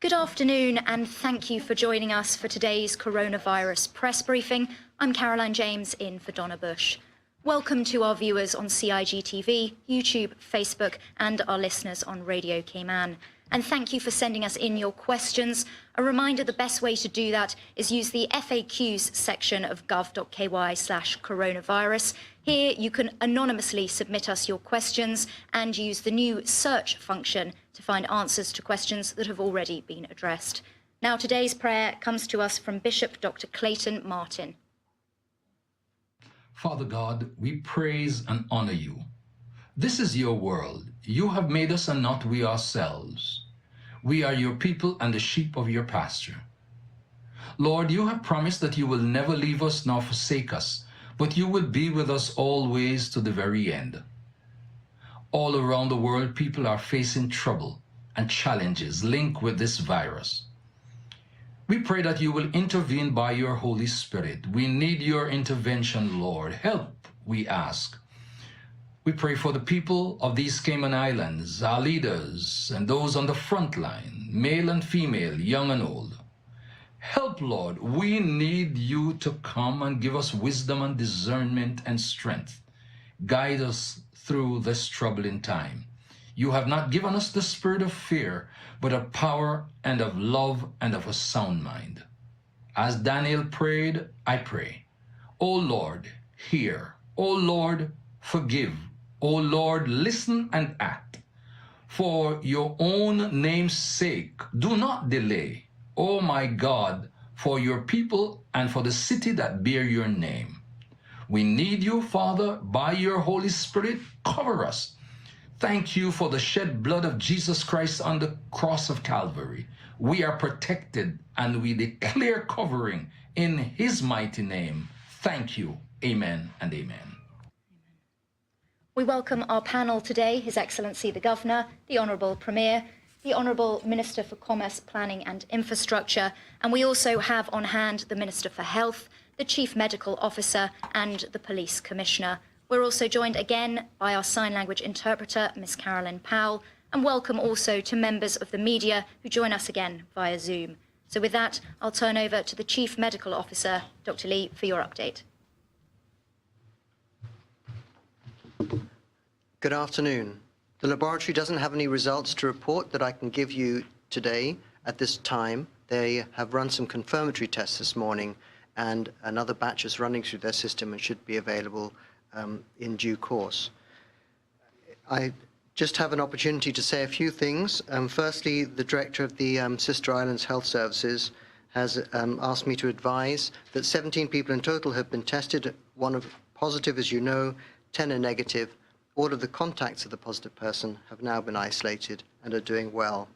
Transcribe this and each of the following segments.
Good afternoon, and thank you for joining us for today's coronavirus press briefing. I'm Caroline James, in for Donna Bush. Welcome to our viewers on CIG TV, YouTube, Facebook, and our listeners on Radio Cayman. And thank you for sending us in your questions. A reminder, the best way to do that is use the FAQs section of gov.ky/coronavirus. Here you can anonymously submit us your questions and use the new search function to find answers to questions that have already been addressed. Now, today's prayer comes to us from Bishop Dr. Clayton Martin. Father God, we praise and honor you. This is your world. You have made us and not we ourselves. We are your people and the sheep of your pasture. Lord, you have promised that you will never leave us nor forsake us, but you will be with us always to the very end. All around the world, people are facing trouble and challenges linked with this virus. We pray that you will intervene by your Holy Spirit. We need your intervention, Lord. Help, we ask. We pray for the people of these Cayman Islands, our leaders, and those on the front line, male and female, young and old. Help, Lord. We need you to come and give us wisdom and discernment and strength. Guide us through this troubling time. You have not given us the spirit of fear, but of power and of love and of a sound mind. As Daniel prayed, I pray. O Lord, hear. O Lord, forgive. O Lord, listen and act. For your own name's sake, do not delay. O my God, for your people and for the city that bear your name. We need you, Father, by your Holy Spirit, cover us. Thank you for the shed blood of Jesus Christ on the cross of Calvary. We are protected and we declare covering in his mighty name. Thank you. Amen and amen. We welcome our panel today, His Excellency the Governor, the Honourable Premier, the Honourable Minister for Commerce, Planning and Infrastructure, and we also have on hand the Minister for Health, the Chief Medical Officer and the Police Commissioner. We're also joined again by our sign language interpreter, Miss Carolyn Powell, and welcome also to members of the media who join us again via Zoom. So with that, I'll turn over to the Chief Medical Officer, Dr. Lee, for your update. Good afternoon. The laboratory doesn't have any results to report that I can give you today at this time. They have run some confirmatory tests this morning, and another batch is running through their system and should be available in due course. I just have an opportunity to say a few things. Firstly, the director of the Sister Islands Health Services has asked me to advise that 17 people in total have been tested, one of positive, as you know, 10 are negative. All of the contacts of the positive person have now been isolated and are doing well.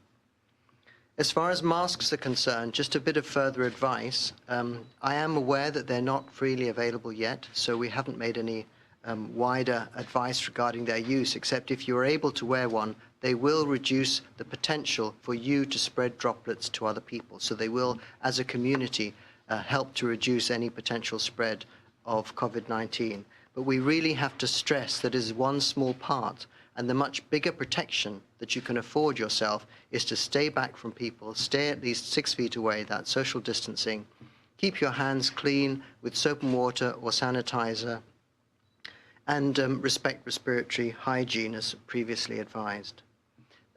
As far as masks are concerned, just a bit of further advice. I am aware that they're not freely available yet, so we haven't made any wider advice regarding their use, except if you're able to wear one, they will reduce the potential for you to spread droplets to other people. So they will, as a community, help to reduce any potential spread of COVID-19. But we really have to stress that is one small part, and the much bigger protection that you can afford yourself is to stay back from people, stay at least 6 feet away, that social distancing, keep your hands clean with soap and water or sanitizer, and respect respiratory hygiene as previously advised.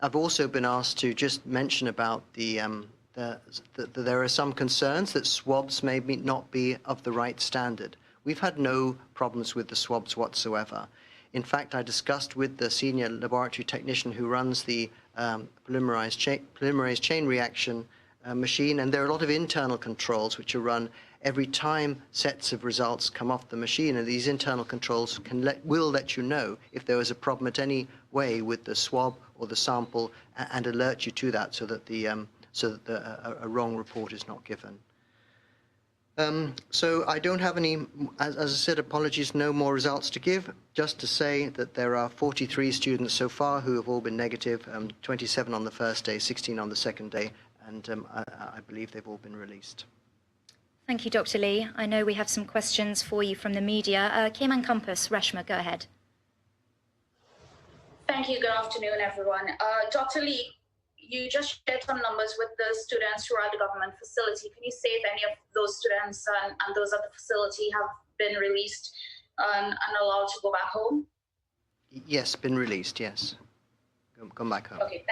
I've also been asked to just mention about there are some concerns that swabs may not be of the right standard. We've had no problems with the swabs whatsoever. In fact, I discussed with the senior laboratory technician who runs the polymerase chain reaction machine, and there are a lot of internal controls which are run every time sets of results come off the machine, and these internal controls will let you know if there is a problem at any way with the swab or the sample and alert you to that so that a wrong report is not given. So I don't have any, as I said, apologies, no more results to give. Just to say that there are 43 students so far who have all been negative, 27 on the first day, 16 on the second day, and I believe they've all been released. Thank you, Dr. Lee. I know we have some questions for you from the media. Cayman Compass, Reshma, go ahead. Thank you. Good afternoon, everyone. Dr. Lee, you just shared some numbers with the students who are at the government facility. Can you say if any of those students and those at the facility have been released and allowed to go back home? Yes, been released, yes. Gone back home. Okay,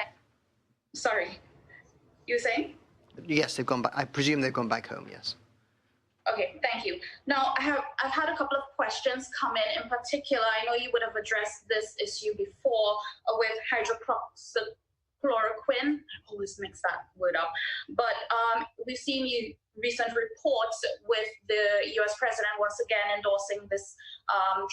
sorry. You were saying? Yes, they've gone back. I presume they've gone back home, yes. Okay, thank you. Now, I've had a couple of questions come in particular. I know you would have addressed this issue before with hydroxychloroquine. I always mix that word up. But we've seen recent reports with the US president once again endorsing this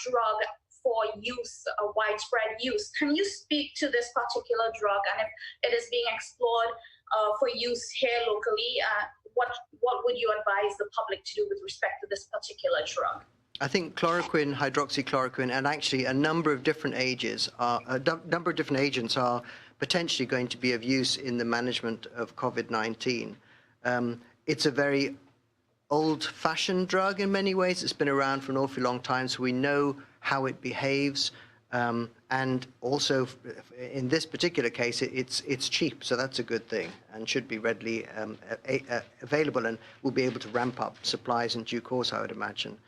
drug for use, widespread use. Can you speak to this particular drug and if it is being explored for use here locally? What would you advise the public to do with respect to this particular drug? I think chloroquine, hydroxychloroquine, and actually a number of different agents are potentially going to be of use in the management of COVID-19. It's a very old-fashioned drug in many ways. It's been around for an awfully long time, so we know how it behaves. And also, in this particular case, it's cheap, so that's a good thing, and should be readily available, and we'll be able to ramp up supplies in due course, I would imagine.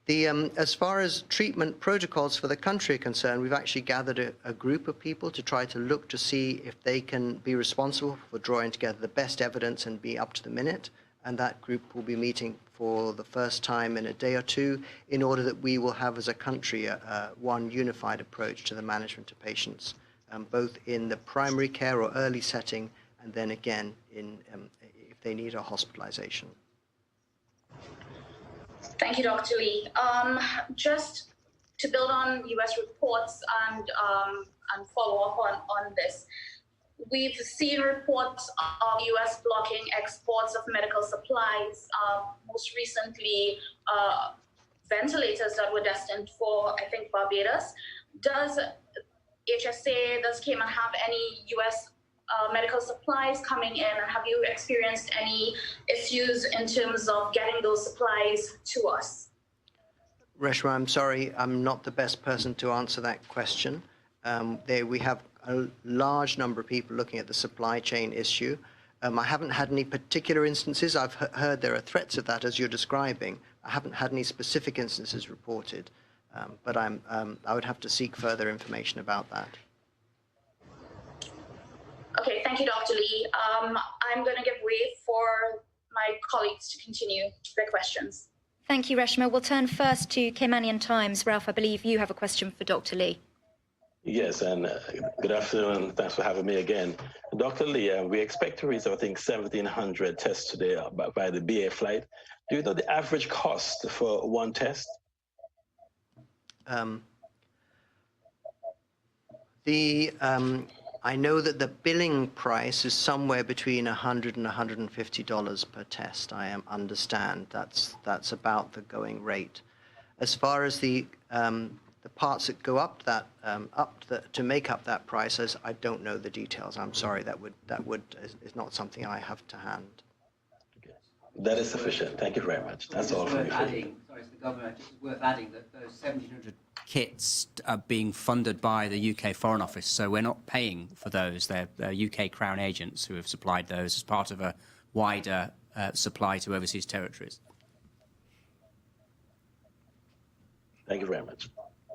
As far as treatment protocols for the country are concerned, we've actually gathered a group of people to try to look to see if they can be responsible for drawing together the best evidence and be up to the minute. And that group will be meeting for the first time in a day or two in order that we will have as a country one unified approach to the management of patients, both in the primary care or early setting and then again if they need a hospitalization. Thank you, Dr. Lee. Just to build on US reports and follow up on this, we've seen reports of US blocking exports of medical supplies, most recently ventilators that were destined for, I think, Barbados. Does HSA, does Cayman have any US medical supplies coming in? And have you experienced any issues in terms of getting those supplies to us? Reshma, I'm sorry, I'm not the best person to answer that question. We have a large number of people looking at the supply chain issue. I haven't had any particular instances. I've heard there are threats of that as you're describing. I haven't had any specific instances reported, but I would have to seek further information about that. Okay, thank you, Dr. Lee. I'm going to give way for my colleagues to continue their questions. Thank you, Reshma. We'll turn first to Caymanian Times. Ralph, I believe you have a question for Dr. Lee. Yes, and good afternoon. Thanks for having me again. Dr. Lee, we expect to reach, I think, 1,700 tests today by the BA flight. Do you know the average cost for one test? I know that the billing price is somewhere between $100 and $150 per test. I understand that's about the going rate. As far as the parts that go up to make up that price, I don't know the details. I'm sorry, that is not something I have to hand. That is sufficient. Thank you very much. That's all from me. Sorry, it's the Governor. Just worth adding that those 1,700 kits are being funded by the UK Foreign Office, so we're not paying for those. They're UK Crown agents who have supplied those as part of a wider supply to overseas territories. Thank you very much.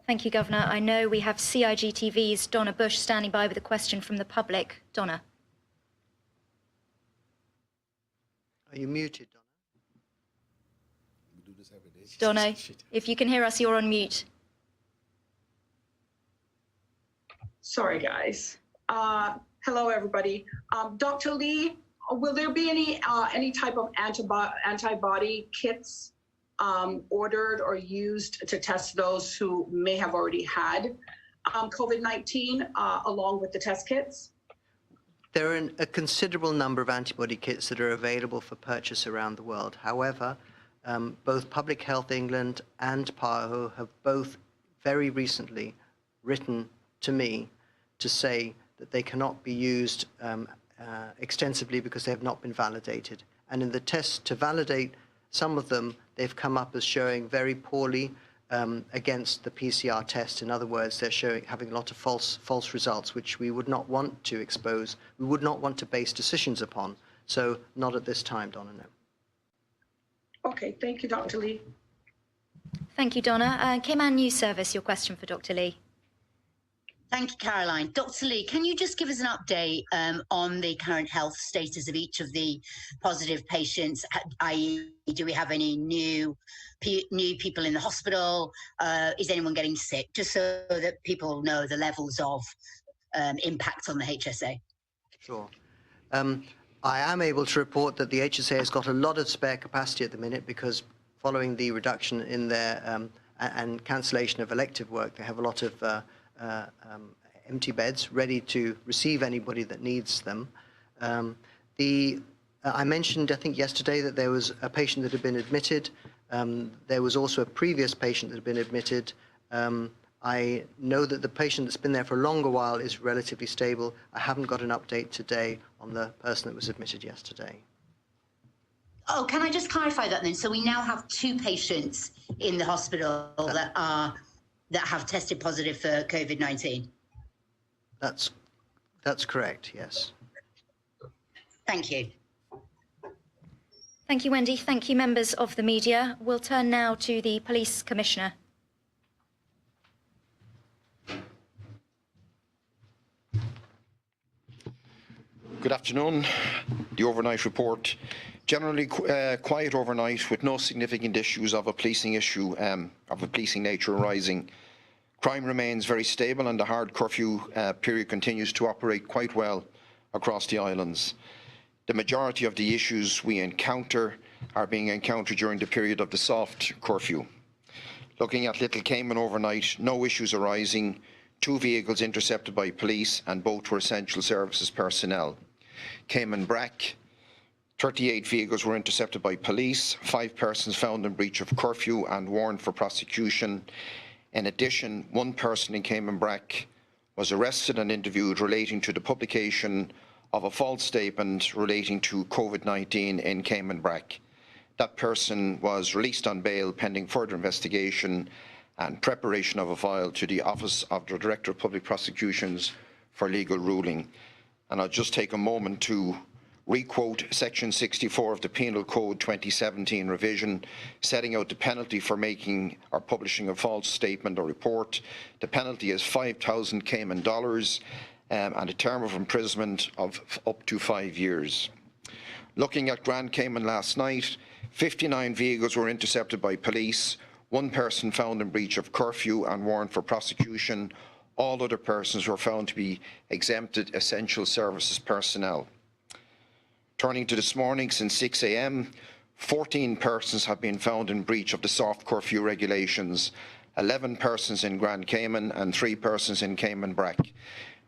Thank you, Governor. I know we have CIG TV's Donna Bush standing by with a question from the public. Donna. Are you muted, Donna? We do this every day. Donna, if you can hear us, you're on mute. Sorry, guys. Hello, everybody. Dr. Lee, will there be any type of antibody kits ordered or used to test those who may have already had COVID-19 along with the test kits? There are a considerable number of antibody kits that are available for purchase around the world. However, both Public Health England and PAHO have both very recently written to me to say that they cannot be used extensively because they have not been validated. And in the tests to validate some of them, they've come up as showing very poorly against the PCR test. In other words, they're having a lot of false results, which we would not want to expose. We would not want to base decisions upon. So not at this time, Donna, no. Okay, thank you, Dr. Lee. Thank you, Donna. Cayman News Service, your question for Dr. Lee. Thank you, Caroline. Dr. Lee, can you just give us an update on the current health status of each of the positive patients, i.e. do we have any new people in the hospital? Is anyone getting sick? Just so that people know the levels of impact on the HSA. Sure. I am able to report that the HSA has got a lot of spare capacity at the minute because following the reduction in their and cancellation of elective work, they have a lot of empty beds ready to receive anybody that needs them. I mentioned, I think yesterday, that there was a patient that had been admitted. There was also a previous patient that had been admitted. I know that the patient that's been there for a longer while is relatively stable. I haven't got an update today on the person that was admitted yesterday. Oh, can I just clarify that then? So we now have 2 patients in the hospital that have tested positive for COVID-19. That's correct, yes. Thank you. Thank you, Wendy. Thank you, members of the media. We'll turn now to the Police Commissioner. Good afternoon. The overnight report. Generally quiet overnight with no significant issues of a policing nature arising. Crime remains very stable and the hard curfew period continues to operate quite well across the islands. The majority of the issues we encounter are being encountered during the period of the soft curfew. Looking at Little Cayman overnight, no issues arising, 2 vehicles intercepted by police and both were essential services personnel. Cayman Brac, 38 vehicles were intercepted by police, 5 persons found in breach of curfew and warned for prosecution. In addition, 1 person in Cayman Brac was arrested and interviewed relating to the publication of a false statement relating to COVID-19 in Cayman Brac. That person was released on bail pending further investigation and preparation of a file to the Office of the Director of Public Prosecutions for legal ruling. And I'll just take a moment to re-quote Section 64 of the Penal Code 2017 revision, setting out the penalty for making or publishing a false statement or report. The penalty is $5,000 Cayman dollars and a term of imprisonment of up to 5 years. Looking at Grand Cayman last night, 59 vehicles were intercepted by police, 1 person found in breach of curfew and warned for prosecution. All other persons were found to be exempted essential services personnel. Turning to this morning, since 6 a.m, 14 persons have been found in breach of the soft curfew regulations, 11 persons in Grand Cayman and 3 persons in Cayman Brac.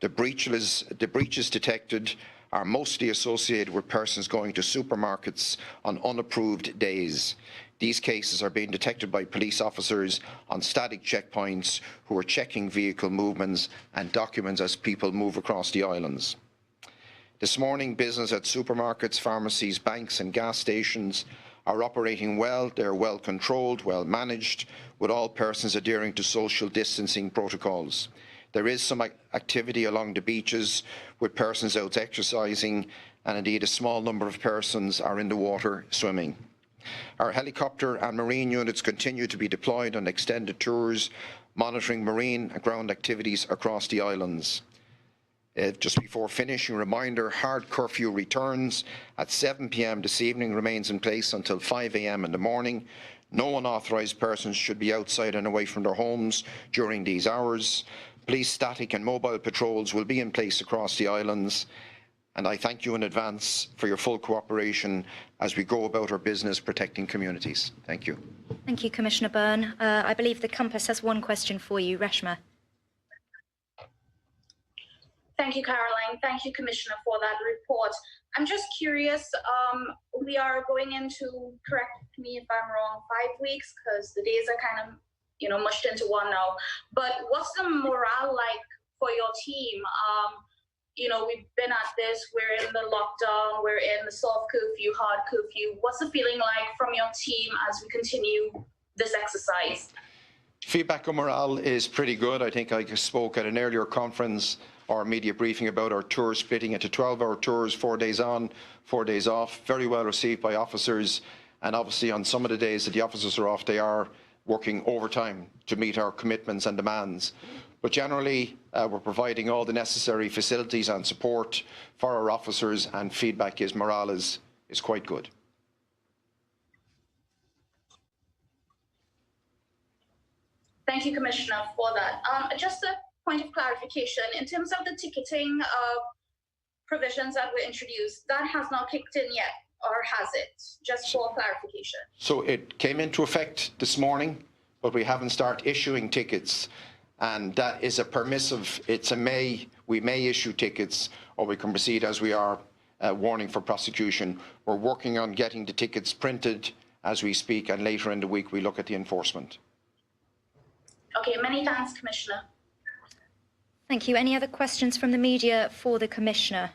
The breaches detected are mostly associated with persons going to supermarkets on unapproved days. These cases are being detected by police officers on static checkpoints who are checking vehicle movements and documents as people move across the islands. This morning, business at supermarkets, pharmacies, banks and gas stations are operating well. They're well controlled, well managed, with all persons adhering to social distancing protocols. There is some activity along the beaches with persons out exercising, and indeed a small number of persons are in the water swimming. Our helicopter and marine units continue to be deployed on extended tours, monitoring marine and ground activities across the islands. Just before finishing, a reminder, hard curfew returns at 7 p.m. this evening, remains in place until 5 a.m. in the morning. No unauthorised persons should be outside and away from their homes during these hours. Police static and mobile patrols will be in place across the islands. And I thank you in advance for your full cooperation as we go about our business protecting communities. Thank you. Thank you, Commissioner Byrne. I believe the Compass has 1 question for you. Reshma. Thank you, Caroline. Thank you, Commissioner, for that report. I'm just curious, we are going into, correct me if I'm wrong, 5 weeks, because the days are kind of, mushed into one now. But what's the morale like for your team? We've been at this, we're in the lockdown, we're in the soft curfew, hard curfew. What's the feeling like from your team as we continue this exercise? Feedback on morale is pretty good. I think I spoke at an earlier conference or media briefing about our tours splitting into 12-hour tours, 4 days on, 4 days off. Very well received by officers. And obviously on some of the days that the officers are off, they are working overtime to meet our commitments and demands. But generally, we're providing all the necessary facilities and support for our officers, and feedback is morale is quite good. Thank you, Commissioner, for that. Just a point of clarification, in terms of the ticketing provisions that were introduced, that has not kicked in yet, or has it? Just for clarification. So it came into effect this morning, but we haven't started issuing tickets. And that is a permissive, we may issue tickets, or we can proceed as we are, warning for prosecution. We're working on getting the tickets printed as we speak, and later in the week we look at the enforcement. Okay, many thanks, Commissioner. Thank you. Any other questions from the media for the Commissioner?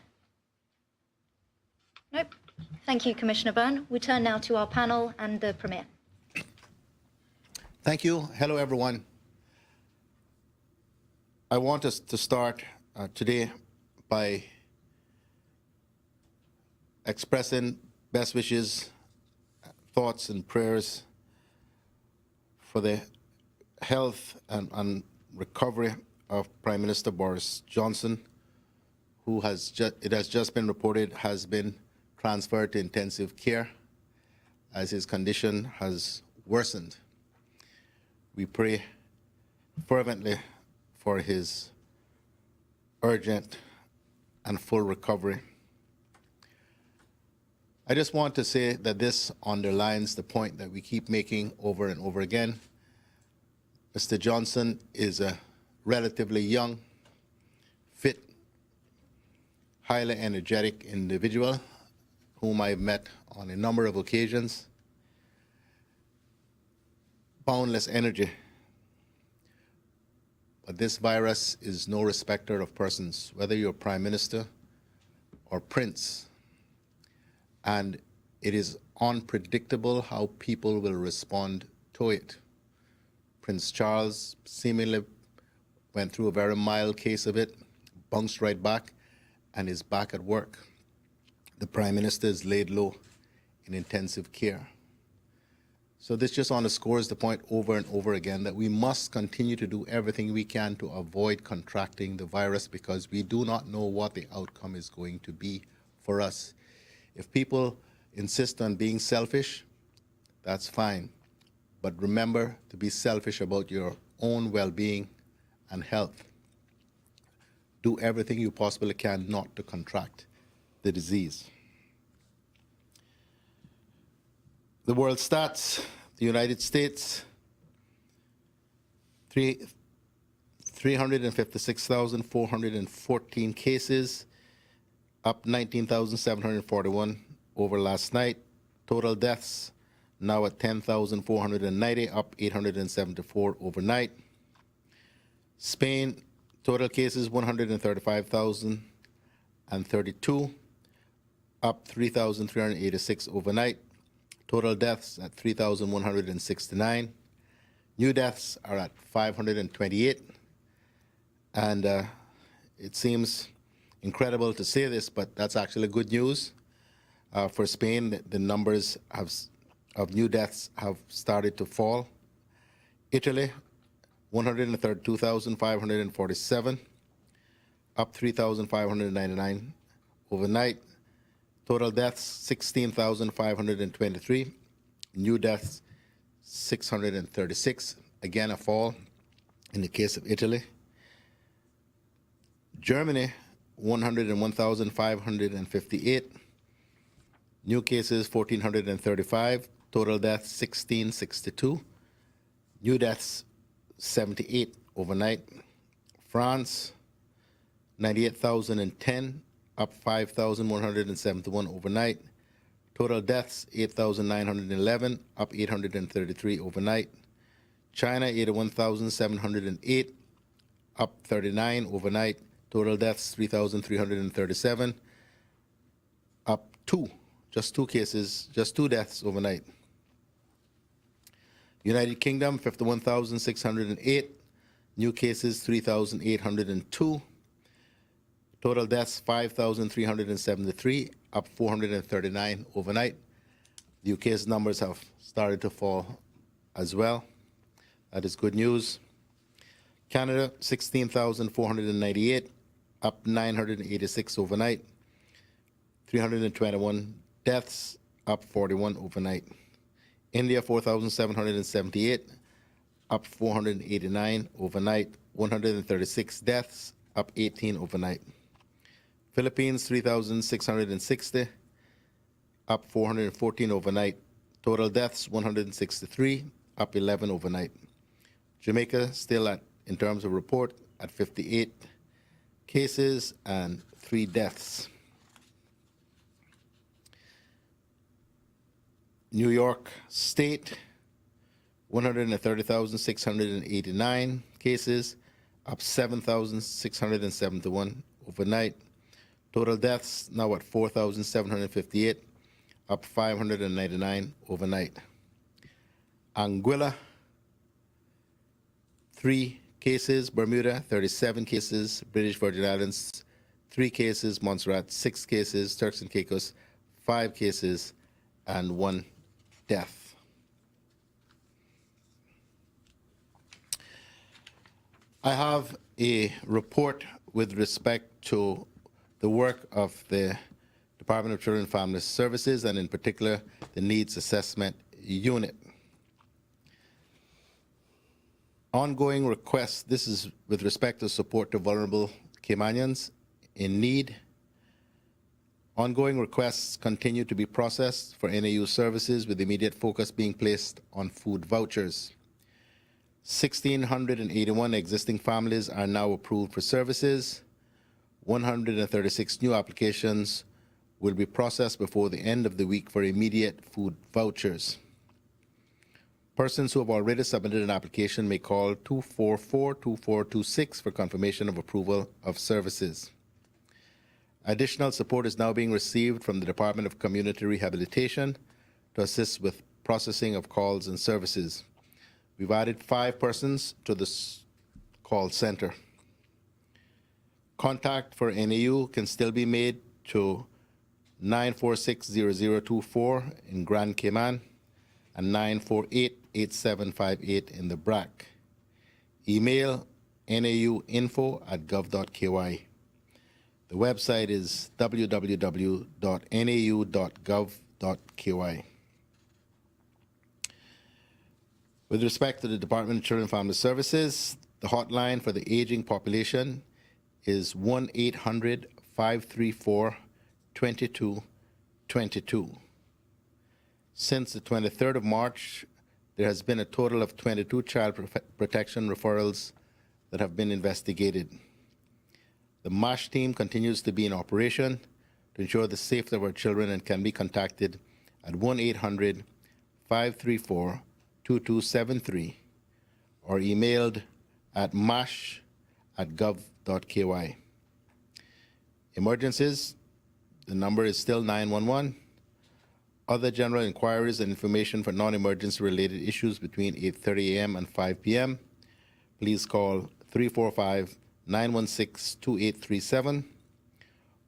Nope. Thank you, Commissioner Byrne. We turn now to our panel and the Premier. Thank you. Hello, everyone. I want us to start today by expressing best wishes, thoughts, and prayers for the health and recovery of Prime Minister Boris Johnson, who it has just been reported has been transferred to intensive care as his condition has worsened. We pray fervently for his urgent and full recovery. I just want to say that this underlines the point that we keep making over and over again. Mr. Johnson is a relatively young, fit, highly energetic individual whom I've met on a number of occasions. Boundless energy. But this virus is no respecter of persons, whether you're Prime Minister or Prince. And it is unpredictable how people will respond to it. Prince Charles seemingly went through a very mild case of it, bounced right back, and is back at work. The Prime Minister is laid low in intensive care. So this just underscores the point over and over again that we must continue to do everything we can to avoid contracting the virus, because we do not know what the outcome is going to be for us. If people insist on being selfish, that's fine. But remember to be selfish about your own well-being and health. Do everything you possibly can not to contract the disease. The world stats: the United States, 356,414 cases, up 19,741 over last night. Total deaths now at 10,490, up 874 overnight. Spain, total cases 135,032, up 3,386 overnight. Total deaths at 3,169. New deaths are at 528. And it seems incredible to say this, but that's actually good news. For Spain, the numbers of new deaths have started to fall. Italy, 132,547, up 3,599 overnight. Total deaths, 16,523. New deaths, 636. Again, a fall in the case of Italy. Germany, 101,558. New cases, 1,435. Total deaths, 1,662. New deaths, 78 overnight. France, 98,010. Up 5,171 overnight. Total deaths, 8,911, up 833 overnight. China, 81,708, up 39 overnight. Total deaths, 3,337, up just two cases, just two deaths overnight. United Kingdom, 51,608. New cases, 3,802. Total deaths, 5,373, up 439 overnight. The UK's numbers have started to fall as well. That is good news. Canada, 16,498, up 986 overnight. 321 deaths, up 41 overnight. India, 4,778, up 489 overnight. 136 deaths, up 18 overnight. Philippines, 3,660, up 414 overnight. Total deaths, 163, up 11 overnight. Jamaica, still at, in terms of report, at 58 cases and 3 deaths. New York State, 130,689 cases, up 7,671 overnight. Total deaths now at 4,758, up 599 overnight. Anguilla, 3 cases. Bermuda, 37 cases. British Virgin Islands, 3 cases. Montserrat, 6 cases. Turks and Caicos, 5 cases and 1 death. I have a report with respect to the work of the Department of Children and Family Services, and in particular, the Needs Assessment Unit. Ongoing requests, this is with respect to support to vulnerable Caymanians in need. Ongoing requests continue to be processed for NAU services, with immediate focus being placed on food vouchers. 1,681 existing families are now approved for services. 136 new applications will be processed before the end of the week for immediate food vouchers. Persons who have already submitted an application may call 244-2426 for confirmation of approval of services. Additional support is now being received from the Department of Community Rehabilitation to assist with processing of calls and services. We've added 5 persons to this call center. Contact for NAU can still be made to 946-0024 in Grand Cayman and 948-8758 in the BRAC. Email nauinfo@gov.ky. The website is www.nau.gov.ky. With respect to the Department of Children and Family Services, the hotline for the aging population is 1-800-534-2222. Since the 23rd of March, there has been a total of 22 child protection referrals that have been investigated. The MASH team continues to be in operation to ensure the safety of our children and can be contacted at 1-800-534-2273 or emailed at mash@gov.ky. Emergencies, the number is still 911. Other general inquiries and information for non-emergency related issues between 8:30 a.m. and 5 p.m. Please call 345-916-2837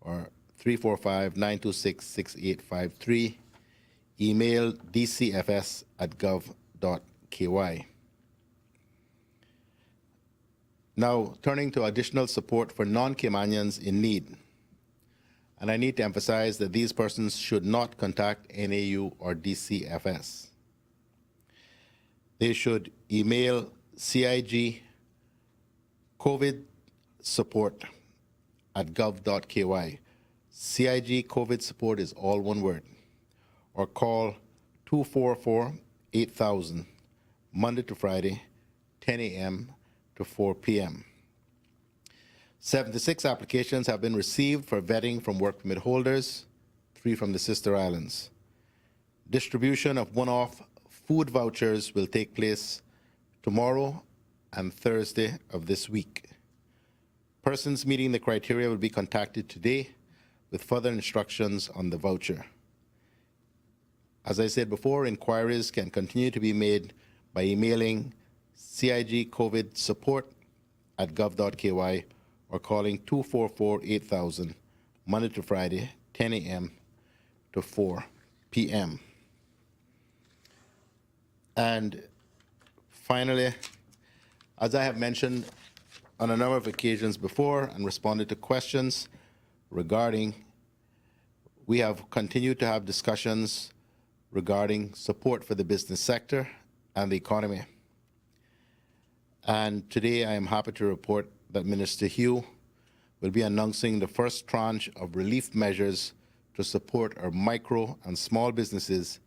or 345-926-6853. Email dcfs@gov.ky. Now, turning to additional support for non-Caymanians in need. And I need to emphasize that these persons should not contact NAU or DCFS. They should email CIG COVID support@gov.ky. CIG COVID support is all one word. Or call 244-8000, Monday to Friday, 10 a.m. to 4 p.m. 76 applications have been received for vetting from work permit holders, 3 from the sister islands. Distribution of one-off food vouchers will take place tomorrow and Thursday of this week. Persons meeting the criteria will be contacted today with further instructions on the voucher. As I said before, inquiries can continue to be made by emailing cigcovidsupport@gov.ky or calling 244-8000 Monday to Friday, 10 a.m. to 4 p.m. And finally, as I have mentioned on a number of occasions before and responded to questions regarding, we have continued to have discussions regarding support for the business sector and the economy. And today I am happy to report that Minister Hugh will be announcing the first tranche of relief measures to support our micro and small businesses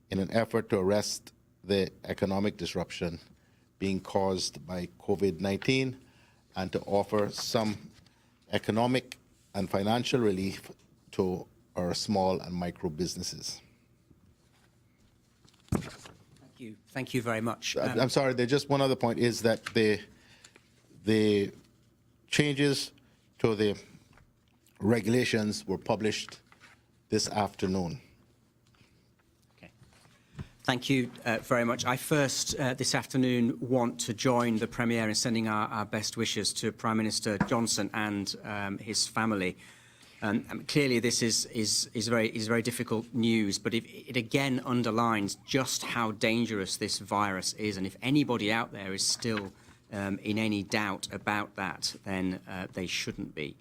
in an effort to arrest the economic disruption being caused by COVID-19 and to offer some economic and financial relief to our small and micro businesses. Thank you very much. I'm sorry, there's just one other point, is that the changes to the regulations were published this afternoon. Okay. Thank you very much. I first, this afternoon, want to join the Premier in sending our best wishes to Prime Minister Johnson and his family. Clearly, this is very difficult news, but it again underlines just how dangerous this virus is. And if anybody out there is still in any doubt about that, then they shouldn't be.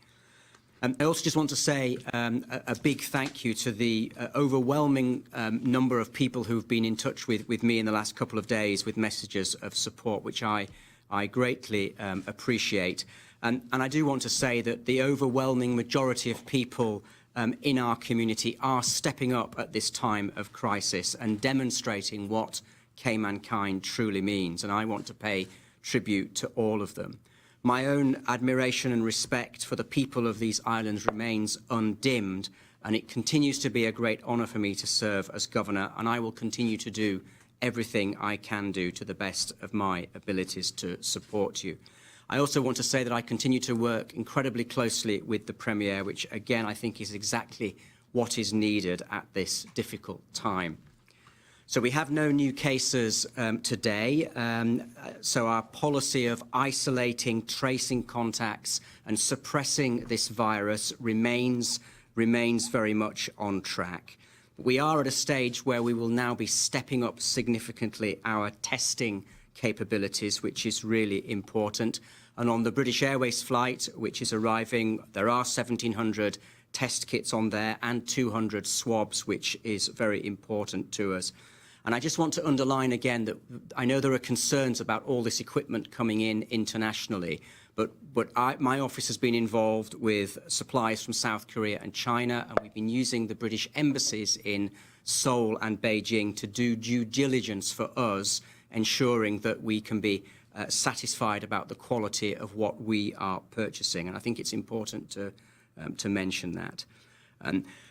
I also just want to say a big thank you to the overwhelming number of people who've been in touch with me in the last couple of days with messages of support, which I greatly appreciate. And I do want to say that the overwhelming majority of people in our community are stepping up at this time of crisis and demonstrating what Caymankind truly means. And I want to pay tribute to all of them. My own admiration and respect for the people of these islands remains undimmed, and it continues to be a great honour for me to serve as Governor, and I will continue to do everything I can do to the best of my abilities to support you. I also want to say that I continue to work incredibly closely with the Premier, which again I think is exactly what is needed at this difficult time. So we have no new cases today. So our policy of isolating, tracing contacts and suppressing this virus remains very much on track. We are at a stage where we will now be stepping up significantly our testing capabilities, which is really important. And on the British Airways flight, which is arriving, there are 1,700 test kits on there and 200 swabs, which is very important to us. And I just want to underline again that I know there are concerns about all this equipment coming in internationally, but my office has been involved with supplies from South Korea and China, and we've been using the British embassies in Seoul and Beijing to do due diligence for us, ensuring that we can be satisfied about the quality of what we are purchasing. And I think it's important to mention that.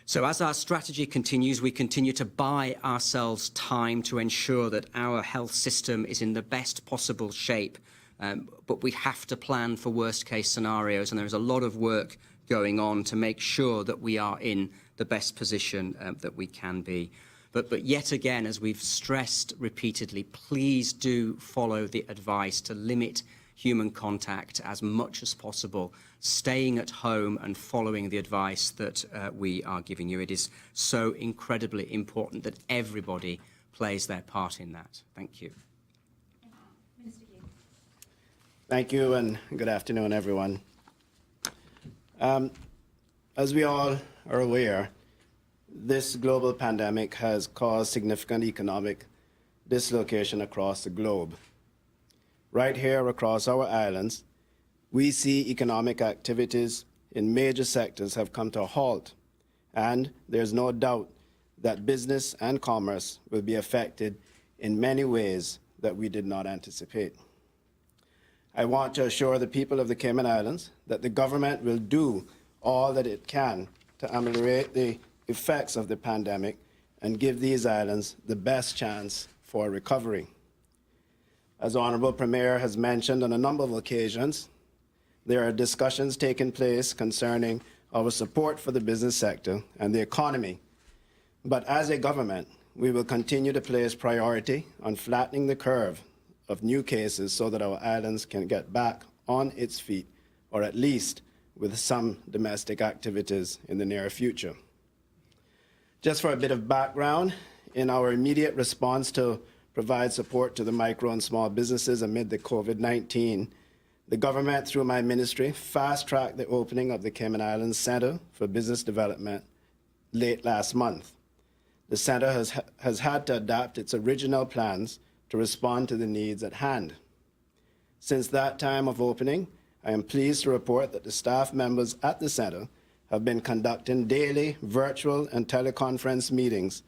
So as our strategy continues, we continue to buy ourselves time to ensure that our health system is in the best possible shape. But we have to plan for worst case scenarios, and there is a lot of work going on to make sure that we are in the best position that we can be. But yet again, as we've stressed repeatedly, please do follow the advice to limit human contact as much as possible, staying at home and following the advice that we are giving you. It is so incredibly important that everybody plays their part in that. Thank you. Thank you, and good afternoon, everyone. As we all are aware, this global pandemic has caused significant economic dislocation across the globe. Right here across our islands, we see economic activities in major sectors have come to a halt, and there's no doubt that business and commerce will be affected in many ways that we did not anticipate. I want to assure the people of the Cayman Islands that the government will do all that it can to ameliorate the effects of the pandemic and give these islands the best chance for recovery. As the Honourable Premier has mentioned on a number of occasions, there are discussions taking place concerning our support for the business sector and the economy. But as a government, we will continue to place priority on flattening the curve of new cases so that our islands can get back on its feet, or at least with some domestic activities in the near future. Just for a bit of background, in our immediate response to provide support to the micro and small businesses amid the COVID-19, the government, through my ministry, fast-tracked the opening of the Cayman Islands Center for Business Development late last month. The center has had to adapt its original plans to respond to the needs at hand. Since that time of opening, I am pleased to report that the staff members at the center have been conducting daily virtual and teleconference meetings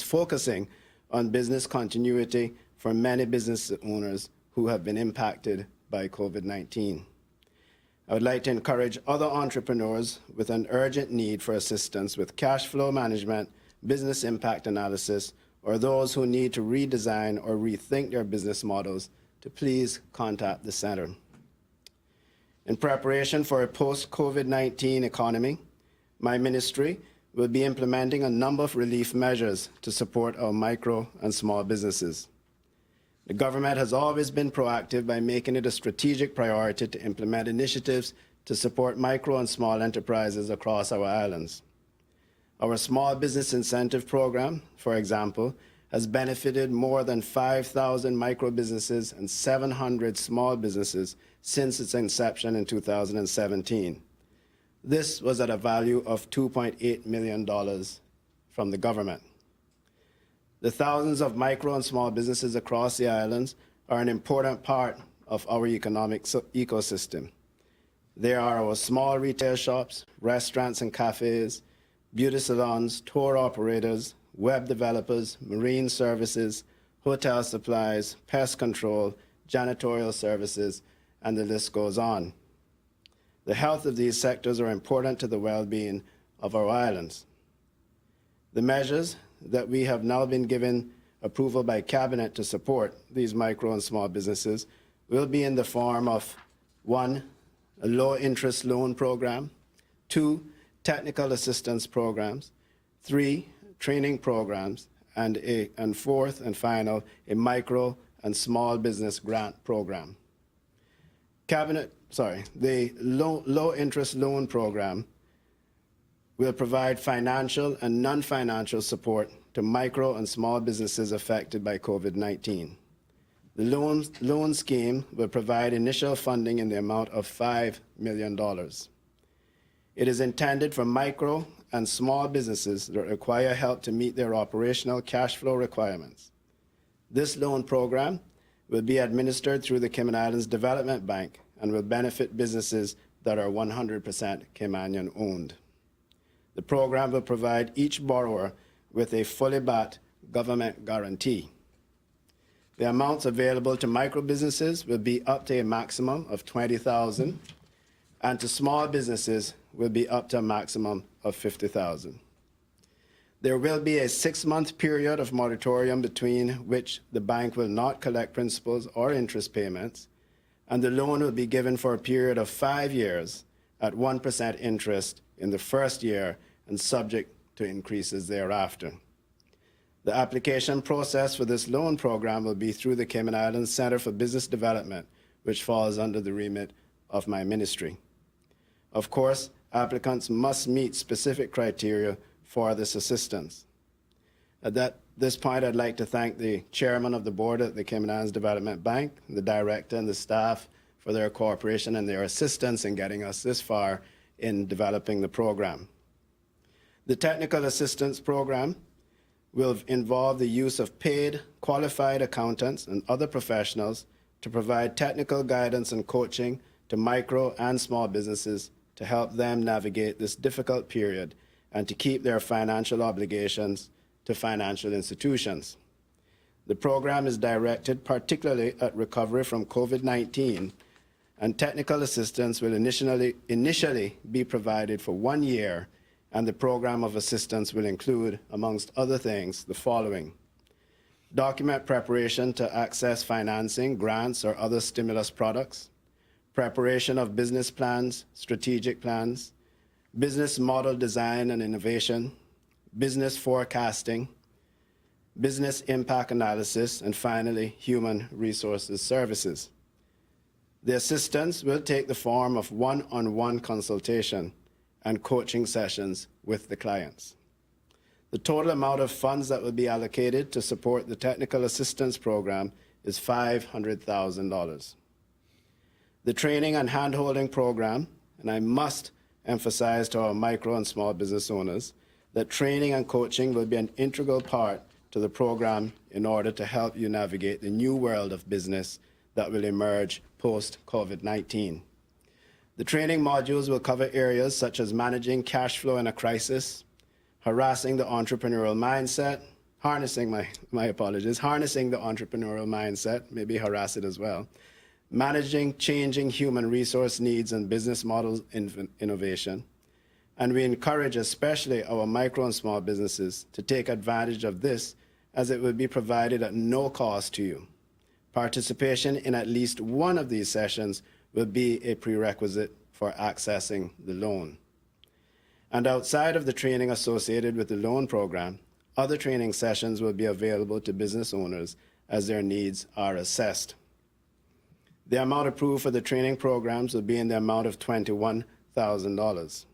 focusing on business continuity for many business owners who have been impacted by COVID-19. I would like to encourage other entrepreneurs with an urgent need for assistance with cash flow management, business impact analysis, or those who need to redesign or rethink their business models to please contact the center. In preparation for a post-COVID-19 economy, my ministry will be implementing a number of relief measures to support our micro and small businesses. The government has always been proactive by making it a strategic priority to implement initiatives to support micro and small enterprises across our islands. Our Small Business Incentive Program, for example, has benefited more than 5,000 micro businesses and 700 small businesses since its inception in 2017. This was at a value of $2.8 million from the government. The thousands of micro and small businesses across the islands are an important part of our economic ecosystem. They are our small retail shops, restaurants and cafes, beauty salons, tour operators, web developers, marine services, hotel supplies, pest control, janitorial services, and the list goes on. The health of these sectors are important to the well-being of our islands. The measures that we have now been given approval by Cabinet to support these micro and small businesses will be in the form of 1, a low-interest loan program, 2, technical assistance programs, 3, training programs, and fourth and final, a micro and small business grant program. The low-interest loan program will provide financial and non-financial support to micro and small businesses affected by COVID-19. The loan scheme will provide initial funding in the amount of $5 million. It is intended for micro and small businesses that require help to meet their operational cash flow requirements. This loan program will be administered through the Cayman Islands Development Bank and will benefit businesses that are 100% Caymanian owned. The program will provide each borrower with a fully backed government guarantee. The amounts available to micro businesses will be up to a maximum of $20,000, and to small businesses will be up to a maximum of $50,000. There will be a 6-month period of moratorium between which the bank will not collect principals or interest payments, and the loan will be given for a period of 5 years at 1% interest in the first year and subject to increases thereafter. The application process for this loan program will be through the Cayman Islands Center for Business Development, which falls under the remit of my ministry. Of course, applicants must meet specific criteria for this assistance. At this point, I'd like to thank the chairman of the board at the Cayman Islands Development Bank, the director, and the staff for their cooperation and their assistance in getting us this far in developing the program. The technical assistance program will involve the use of paid, qualified accountants and other professionals to provide technical guidance and coaching to micro and small businesses to help them navigate this difficult period and to keep their financial obligations to financial institutions. The program is directed particularly at recovery from COVID-19, and technical assistance will initially be provided for 1 year, and the program of assistance will include, amongst other things, the following: document preparation to access financing, grants, or other stimulus products, preparation of business plans, strategic plans, business model design and innovation, business forecasting, business impact analysis, and finally, human resources services. The assistance will take the form of one-on-one consultation and coaching sessions with the clients. The total amount of funds that will be allocated to support the technical assistance program is $500,000. The training and handholding program, and I must emphasize to our micro and small business owners that training and coaching will be an integral part to the program in order to help you navigate the new world of business that will emerge post-COVID-19. The training modules will cover areas such as managing cash flow in a crisis, harassing the entrepreneurial mindset, harnessing the entrepreneurial mindset, maybe harass it as well, managing changing human resource needs and business models innovation. And we encourage especially our micro and small businesses to take advantage of this, as it will be provided at no cost to you. Participation in at least one of these sessions will be a prerequisite for accessing the loan. And outside of the training associated with the loan program, other training sessions will be available to business owners as their needs are assessed. The amount approved for the training programs will be in the amount of $21,000.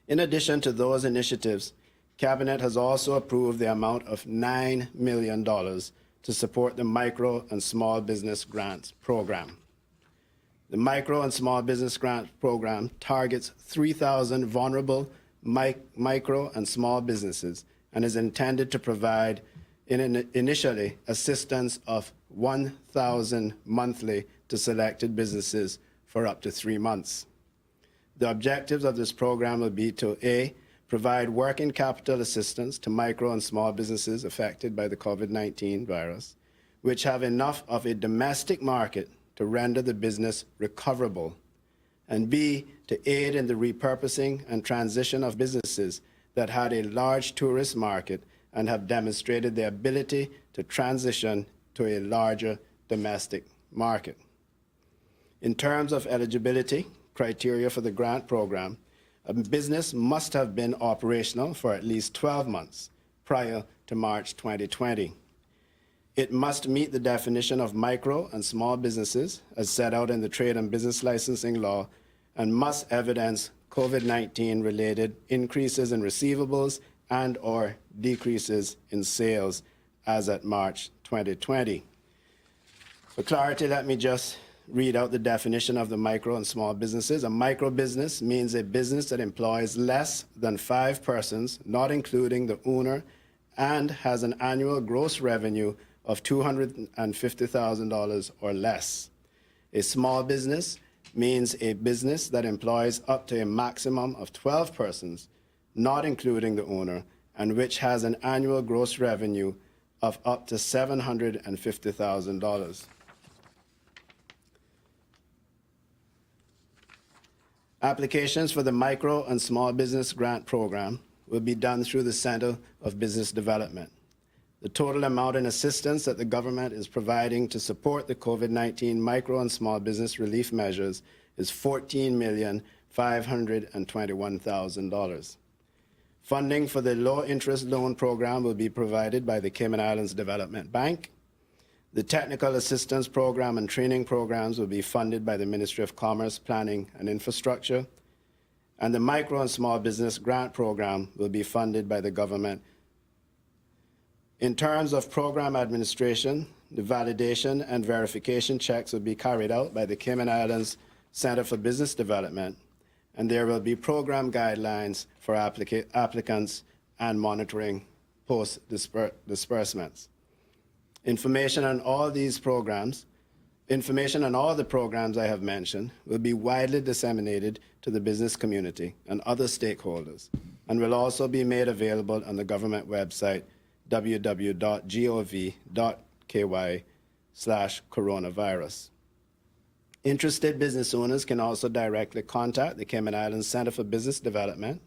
In addition to those initiatives, Cabinet has also approved the amount of $9 million to support the Micro and Small Business Grants Program. The Micro and Small Business Grant Program targets 3,000 vulnerable micro and small businesses and is intended to provide initially assistance of $1,000 monthly to selected businesses for up to 3 months. The objectives of this program will be to A, provide working capital assistance to micro and small businesses affected by the COVID-19 virus, which have enough of a domestic market to render the business recoverable, and B, to aid in the repurposing and transition of businesses that had a large tourist market and have demonstrated their ability to transition to a larger domestic market. In terms of eligibility criteria for the grant program, a business must have been operational for at least 12 months prior to March 2020. It must meet the definition of micro and small businesses as set out in the Trade and Business Licensing Law and must evidence COVID-19 related increases in receivables and or decreases in sales as at March 2020. For clarity, let me just read out the definition of the micro and small businesses. A micro business means a business that employs less than 5 persons, not including the owner, and has an annual gross revenue of $250,000 or less. A small business means a business that employs up to a maximum of 12 persons, not including the owner, and which has an annual gross revenue of up to $750,000. Applications for the Micro and Small Business Grant Program will be done through the Center of Business Development. The total amount in assistance that the government is providing to support the COVID-19 micro and small business relief measures is $14,521,000. Funding for the low-interest loan program will be provided by the Cayman Islands Development Bank. The technical assistance program and training programs will be funded by the Ministry of Commerce, Planning and Infrastructure. And the micro and small business grant program will be funded by the government. In terms of program administration, the validation and verification checks will be carried out by the Cayman Islands Center for Business Development, and there will be program guidelines for applicants and monitoring post-disbursements. Information on all the programs I have mentioned will be widely disseminated to the business community and other stakeholders, and will also be made available on the government website www.gov.ky/coronavirus. Interested business owners can also directly contact the Cayman Islands Center for Business Development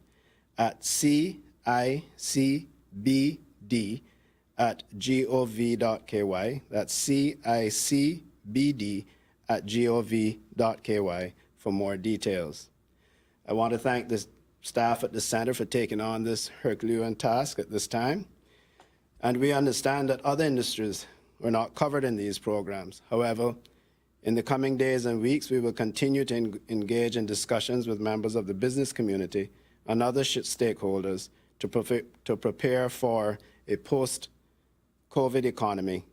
at cicbd@gov.ky. That's cicbd@gov.ky for more details. I want to thank the staff at the center for taking on this Herculean task at this time. And we understand that other industries were not covered in these programs. However, in the coming days and weeks, we will continue to engage in discussions with members of the business community and other stakeholders to prepare for a post-COVID economy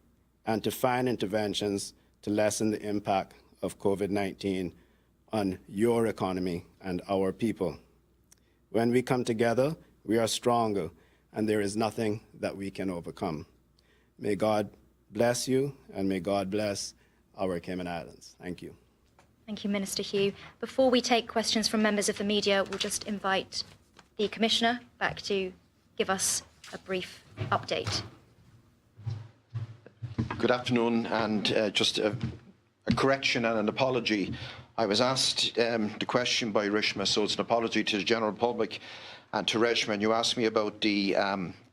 and to find interventions to lessen the impact of COVID-19 on your economy and our people. When we come together, we are stronger, and there is nothing that we can overcome. May God bless you, and may God bless our Cayman Islands. Thank you. Thank you, Minister Hugh. Before we take questions from members of the media, we'll just invite the Commissioner back to give us a brief update. Good afternoon, and just a correction and an apology. I was asked the question by Rishma, so it's an apology to the general public and to Rishma. And you asked me about the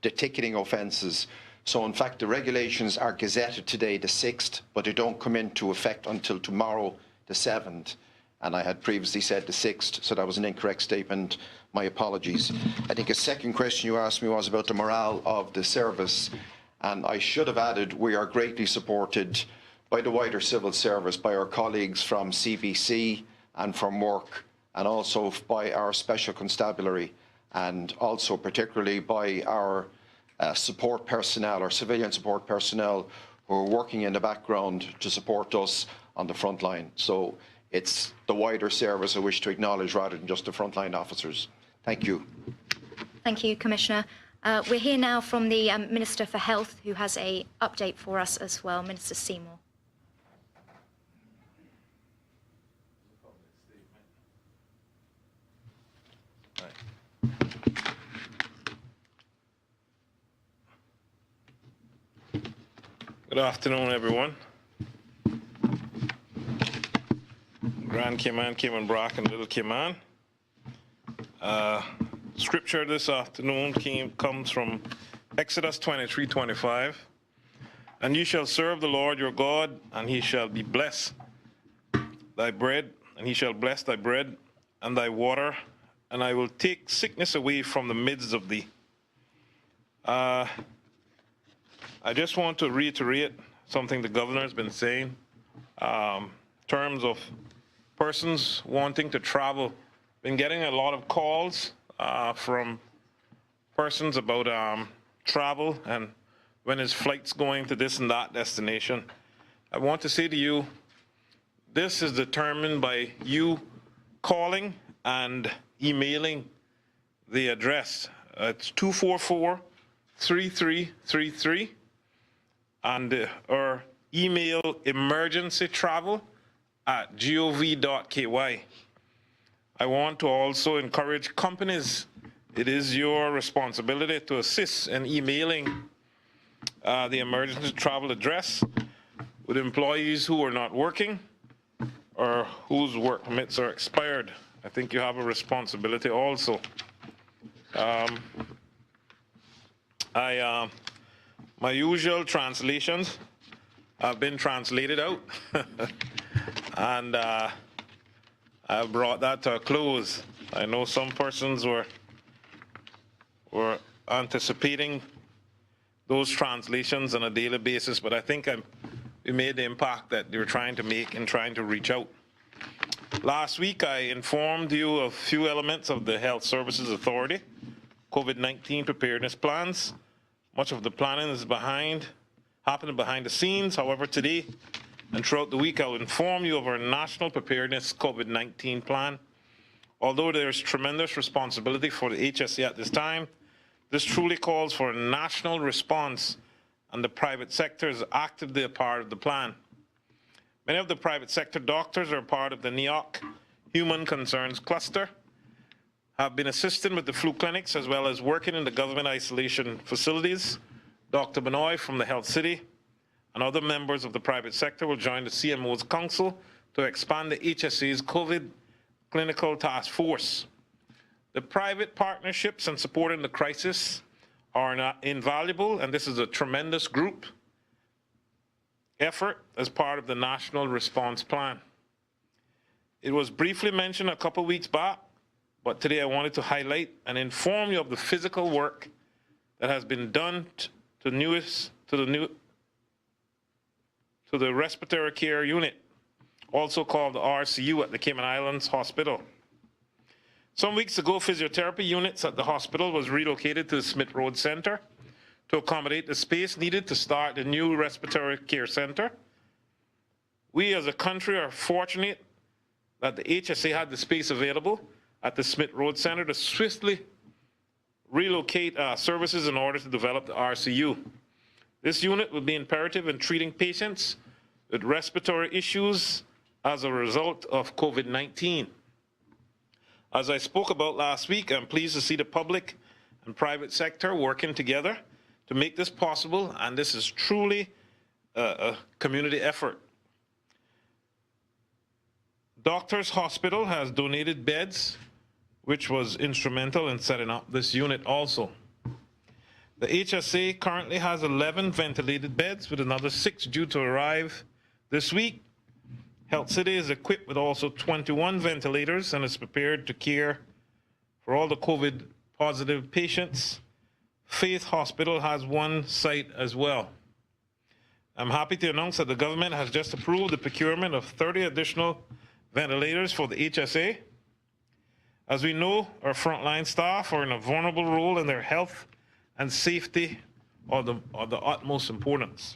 ticketing offences. So in fact, the regulations are gazetted today, the 6th, but they don't come into effect until tomorrow, the 7th. And I had previously said the 6th, so that was an incorrect statement. My apologies. I think a second question you asked me was about the morale of the service. And I should have added, we are greatly supported by the wider civil service, by our colleagues from CBC and from work, and also by our special constabulary, and also particularly by our support personnel, our civilian support personnel, who are working in the background to support us on the front line. So it's the wider service I wish to acknowledge rather than just the frontline officers. Thank you. Thank you, Commissioner. We're here now from the Minister for Health, who has an update for us as well, Minister Seymour. Good afternoon, everyone. Grand Cayman, Cayman Brac, and Little Cayman. Scripture this afternoon comes from Exodus 23:25. And you shall serve the Lord your God, and he shall be blessed thy bread, and he shall bless thy bread and thy water, and I will take sickness away from the midst of thee. I just want to reiterate something the governor has been saying in terms of persons wanting to travel. Been getting a lot of calls from persons about travel and when his flight's going to this and that destination. I want to say to you, this is determined by you calling and emailing the address. It's 244-3333. And or email emergencytravel@gov.ky. I want to also encourage companies. It is your responsibility to assist in emailing the emergency travel address with employees who are not working or whose work permits are expired. I think you have a responsibility also. My usual translations have been translated out, and I brought that to a close. I know some persons were anticipating those translations on a daily basis, but I think we made the impact that you're trying to make in trying to reach out. Last week, I informed you of a few elements of the Health Services Authority COVID-19 preparedness plans. Much of the planning is happening behind the scenes. However, today and throughout the week, I'll inform you of our National Preparedness COVID-19 plan. Although there's tremendous responsibility for the HSE at this time, this truly calls for a national response, and the private sector is actively a part of the plan. Many of the private sector doctors are part of the NEOC Human Concerns Cluster, have been assisting with the flu clinics as well as working in the government isolation facilities. Dr. Benoit from the Health City and other members of the private sector will join the CMO's Council to expand the HSE's COVID Clinical Task Force. The private partnerships and support in the crisis are invaluable, and this is a tremendous group effort as part of the National Response Plan. It was briefly mentioned a couple weeks back but today I wanted to highlight and inform you of the physical work that has been done to the respiratory care unit, also called the RCU at the Cayman Islands Hospital. Some weeks ago, physiotherapy units at the hospital was relocated to the Smith Road Center to accommodate the space needed to start the new respiratory care center. We as a country are fortunate that the HSA had the space available at the Smith Road Center to swiftly relocate services in order to develop the RCU. This unit will be imperative in treating patients with respiratory issues as a result of COVID-19. As I spoke about last week, I'm pleased to see the public and private sector working together to make this possible, and this is truly a community effort. Doctors Hospital has donated beds, which was instrumental in setting up this unit also. The HSA currently has 11 ventilated beds with another 6 due to arrive this week. Health City is equipped with also 21 ventilators and is prepared to care for all the COVID positive patients. Faith Hospital has one site as well. I'm happy to announce that the government has just approved the procurement of 30 additional ventilators for the HSA. As we know, our frontline staff are in a vulnerable role and their health and safety are the utmost importance.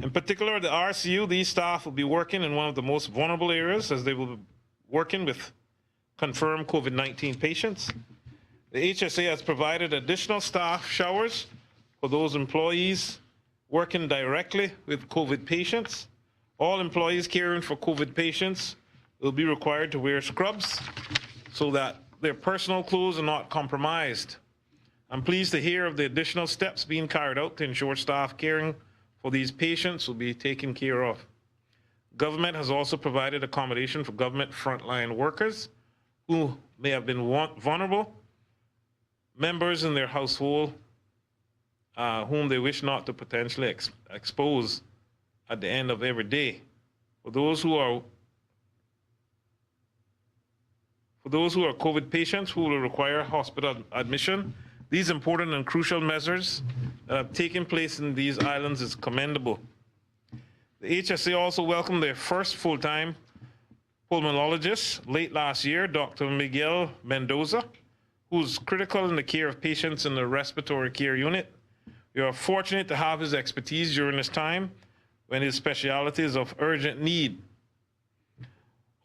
In particular, the RCU, these staff will be working in one of the most vulnerable areas as they will be working with confirmed COVID-19 patients. The HSA has provided additional staff showers for those employees working directly with COVID patients. All employees caring for COVID patients will be required to wear scrubs so that their personal clothes are not compromised. I'm pleased to hear of the additional steps being carried out to ensure staff caring for these patients will be taken care of. Government has also provided accommodation for government frontline workers who may have been vulnerable, members in their household whom they wish not to potentially expose at the end of every day. For those who are COVID patients who will require hospital admission, these important and crucial measures that have taken place in these islands is commendable. The HSA also welcomed their first full-time pulmonologist late last year, Dr. Miguel Mendoza, who's critical in the care of patients in the respiratory care unit. We are fortunate to have his expertise during this time when his specialty is of urgent need.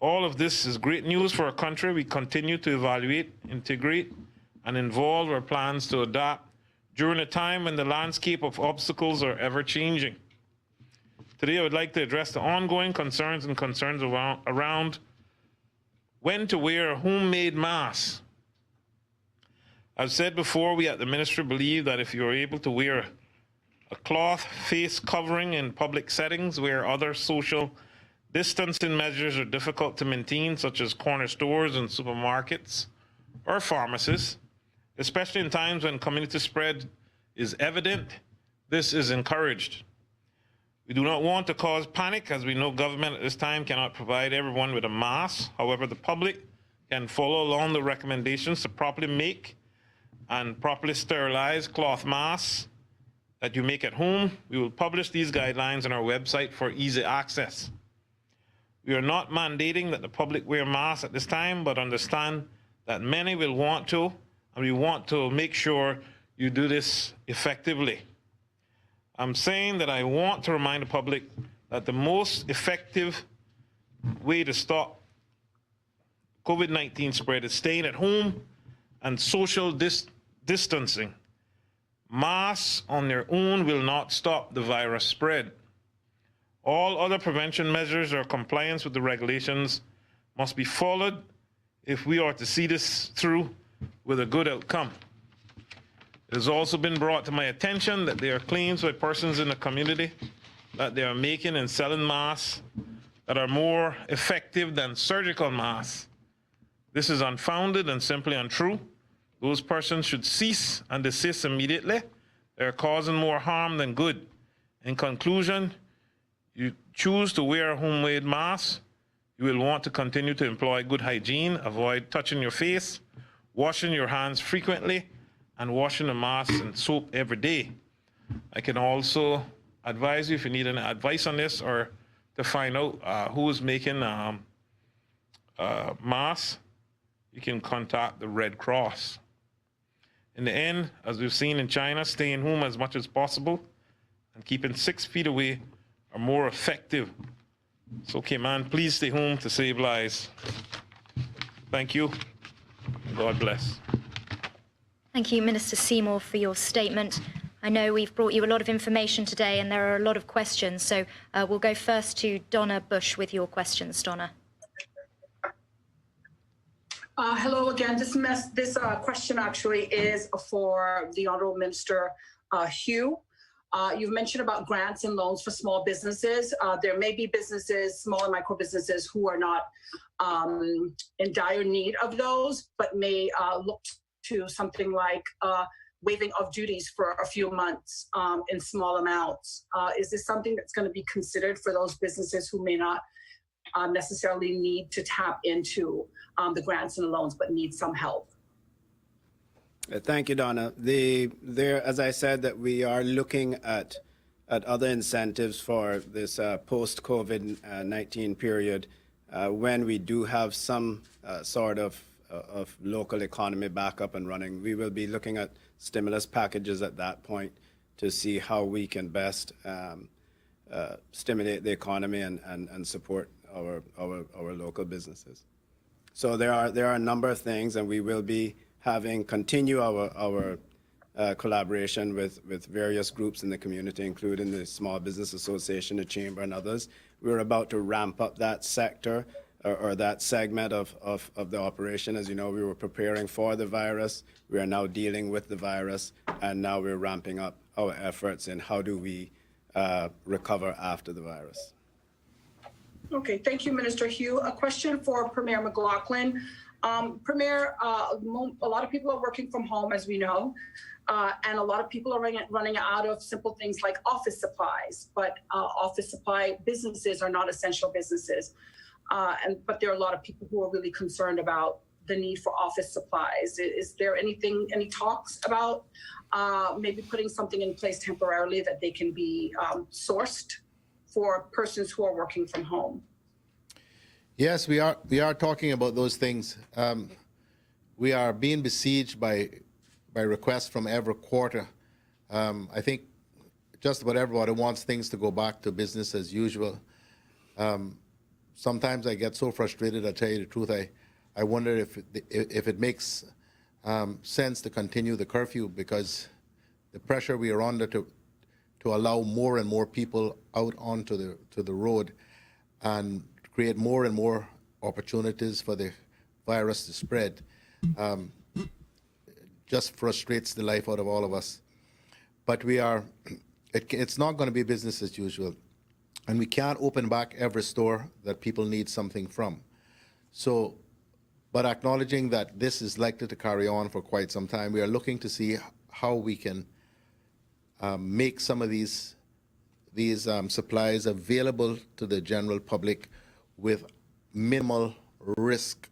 All of this is great news for our country. We continue to evaluate, integrate, and involve our plans to adapt during a time when the landscape of obstacles are ever changing. Today, I would like to address the ongoing concerns around when to wear a homemade mask. I've said before, we at the ministry believe that if you're able to wear a cloth face covering in public settings where other social distancing measures are difficult to maintain, such as corner stores and supermarkets or pharmacies, especially in times when community spread is evident, this is encouraged. We do not want to cause panic, as we know government at this time cannot provide everyone with a mask. However, the public can follow along the recommendations to properly make and properly sterilize cloth masks that you make at home. We will publish these guidelines on our website for easy access. We are not mandating that the public wear masks at this time, but understand that many will want to, and we want to make sure you do this effectively. I'm saying that I want to remind the public that the most effective way to stop COVID-19 spread is staying at home and social distancing. Masks on their own will not stop the virus spread. All other prevention measures or compliance with the regulations must be followed if we are to see this through with a good outcome. It has also been brought to my attention that there are claims by persons in the community that they are making and selling masks that are more effective than surgical masks. This is unfounded and simply untrue. Those persons should cease and desist immediately. They are causing more harm than good. In conclusion, you choose to wear a homemade mask, you will want to continue to employ good hygiene, avoid touching your face washing your hands frequently, and washing the masks and soap every day. I can also advise you if you need any advice on this or to find out who is making masks, you can contact the Red Cross. In the end, as we've seen in China, staying home as much as possible and keeping 6 feet away are more effective. So, okay, man, please stay home to save lives. Thank you. God bless. Thank you, Minister Seymour, for your statement. I know we've brought you a lot of information today and there are a lot of questions, so we'll go first to Donna Bush with your questions. Donna. Hello again. This question actually is for the Honourable Minister Hugh. You've mentioned about grants and loans for small businesses. There may be businesses, small and micro businesses, who are not in dire need of those, but may look to something like waiving of duties for a few months in small amounts. Is this something that's going to be considered for those businesses who may not necessarily need to tap into the grants and the loans, but need some help? Thank you, Donna. As I said, that we are looking at other incentives for this post-COVID-19 period when we do have some sort of local economy back up and running. We will be looking at stimulus packages at that point to see how we can best stimulate the economy and support our local businesses. So there are a number of things, and we will be continue our collaboration with various groups in the community, including the Small Business Association, the Chamber, and others. We're about to ramp up that sector or that segment of the operation. As you know, we were preparing for the virus. We are now dealing with the virus, and now we're ramping up our efforts in how do we recover after the virus. Okay, thank you, Minister Hugh. A question for Premier McLaughlin. Premier, a lot of people are working from home, as we know, and a lot of people are running out of simple things like office supplies, but office supply businesses are not essential businesses. But there are a lot of people who are really concerned about the need for office supplies. Is there any talks about maybe putting something in place temporarily that they can be sourced for persons who are working from home? Yes, we are talking about those things. We are being besieged by requests from every quarter. I think just about everybody wants things to go back to business as usual. Sometimes I get so frustrated, I tell you the truth, I wonder if it makes sense to continue the curfew, because the pressure we are under to allow more and more people out onto the road and create more and more opportunities for the virus to spread just frustrates the life out of all of us. But it's not going to be business as usual. And we can't open back every store that people need something from. So, but acknowledging that this is likely to carry on for quite some time, we are looking to see how we can make some of these supplies available to the general public with minimal risk.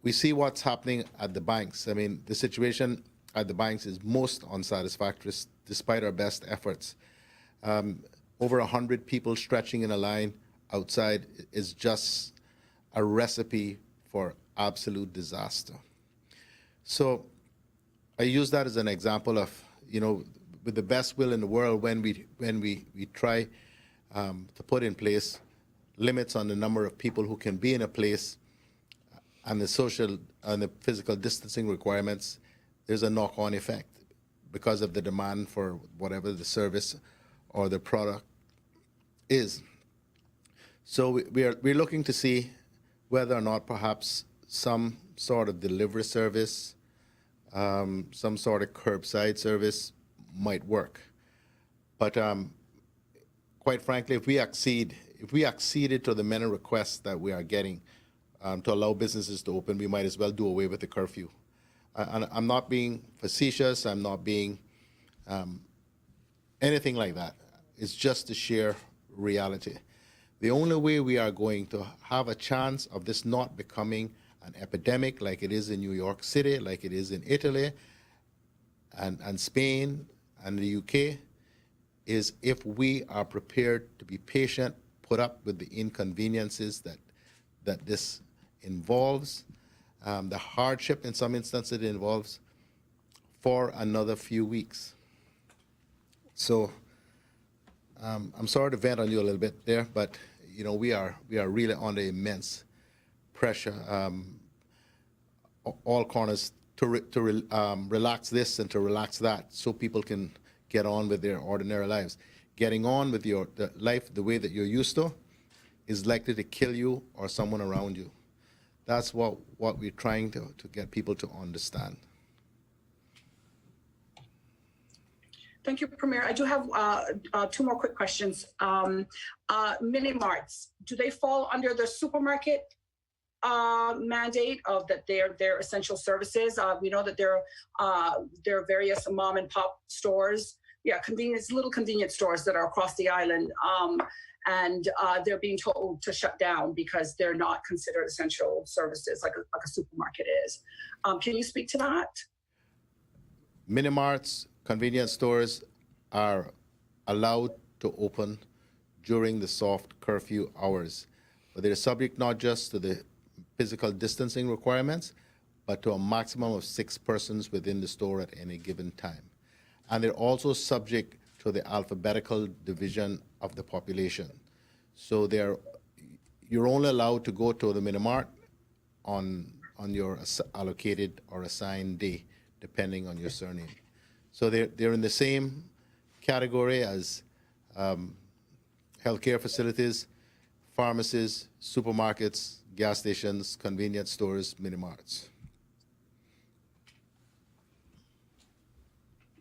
We see what's happening at the banks. I mean, the situation at the banks is most unsatisfactory despite our best efforts. Over 100 people stretching in a line outside is just a recipe for absolute disaster. So I use that as an example of, with the best will in the world, when we try to put in place limits on the number of people who can be in a place and the social and the physical distancing requirements, there's a knock-on effect because of the demand for whatever the service or the product is. So we're looking to see whether or not perhaps some sort of delivery service, some sort of curbside service might work. But quite frankly, if we acceded to the many requests that we are getting to allow businesses to open, we might as well do away with the curfew. And I'm not being facetious. I'm not being anything like that. It's just the sheer reality. The only way we are going to have a chance of this not becoming an epidemic like it is in New York City, like it is in Italy and Spain and the UK, is if we are prepared to be patient, put up with the inconveniences that this involves, the hardship in some instances it involves, for another few weeks. So I'm sorry to vent on you a little bit there, but you know we are really under immense pressure, all corners to relax this and to relax that, so people can get on with their ordinary lives. Getting on with the life the way that you're used to is likely to kill you or someone around you. That's what we're trying to get people to understand. Thank you, Premier. I do have two more quick questions. Mini marts, do they fall under the supermarket mandate of that they're essential services? We know that there are various mom and pop stores, little convenience stores that are across the island, and they're being told to shut down because they're not considered essential services like a supermarket is. Can you speak to that? Mini marts, convenience stores are allowed to open during the soft curfew hours, but they're subject not just to the physical distancing requirements, but to a maximum of 6 persons within the store at any given time. And they're also subject to the alphabetical division of the population. So you're only allowed to go to the Minimart on your allocated or assigned day, depending on your surname. So they're in the same category as healthcare facilities, pharmacies, supermarkets, gas stations, convenience stores, mini-marts.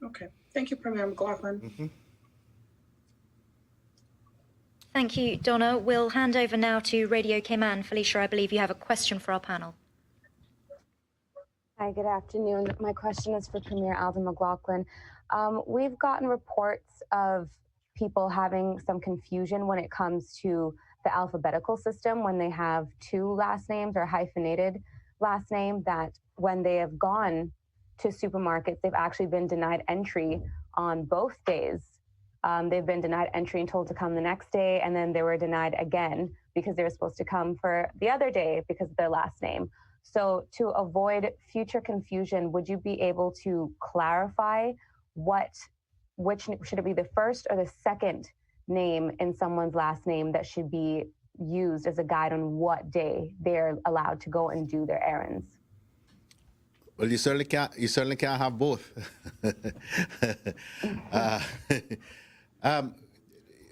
Okay. Thank you, Premier McLaughlin. Mm-hmm. Thank you, Donna. We'll hand over now to Radio Cayman. Felicia, I believe you have a question for our panel. Hi, good afternoon. My question is for Premier Alden McLaughlin. We've gotten reports of people having some confusion when it comes to the alphabetical system when they have 2 last names or hyphenated last name, that when they have gone to supermarkets, they've actually been denied entry on both days. They've been denied entry and told to come the next day, and then they were denied again because they were supposed to come for the other day because of their last name. So to avoid future confusion, would you be able to clarify which should it be, the first or the second name in someone's last name that should be used as a guide on what day they're allowed to go and do their errands? Well, you certainly can't have both.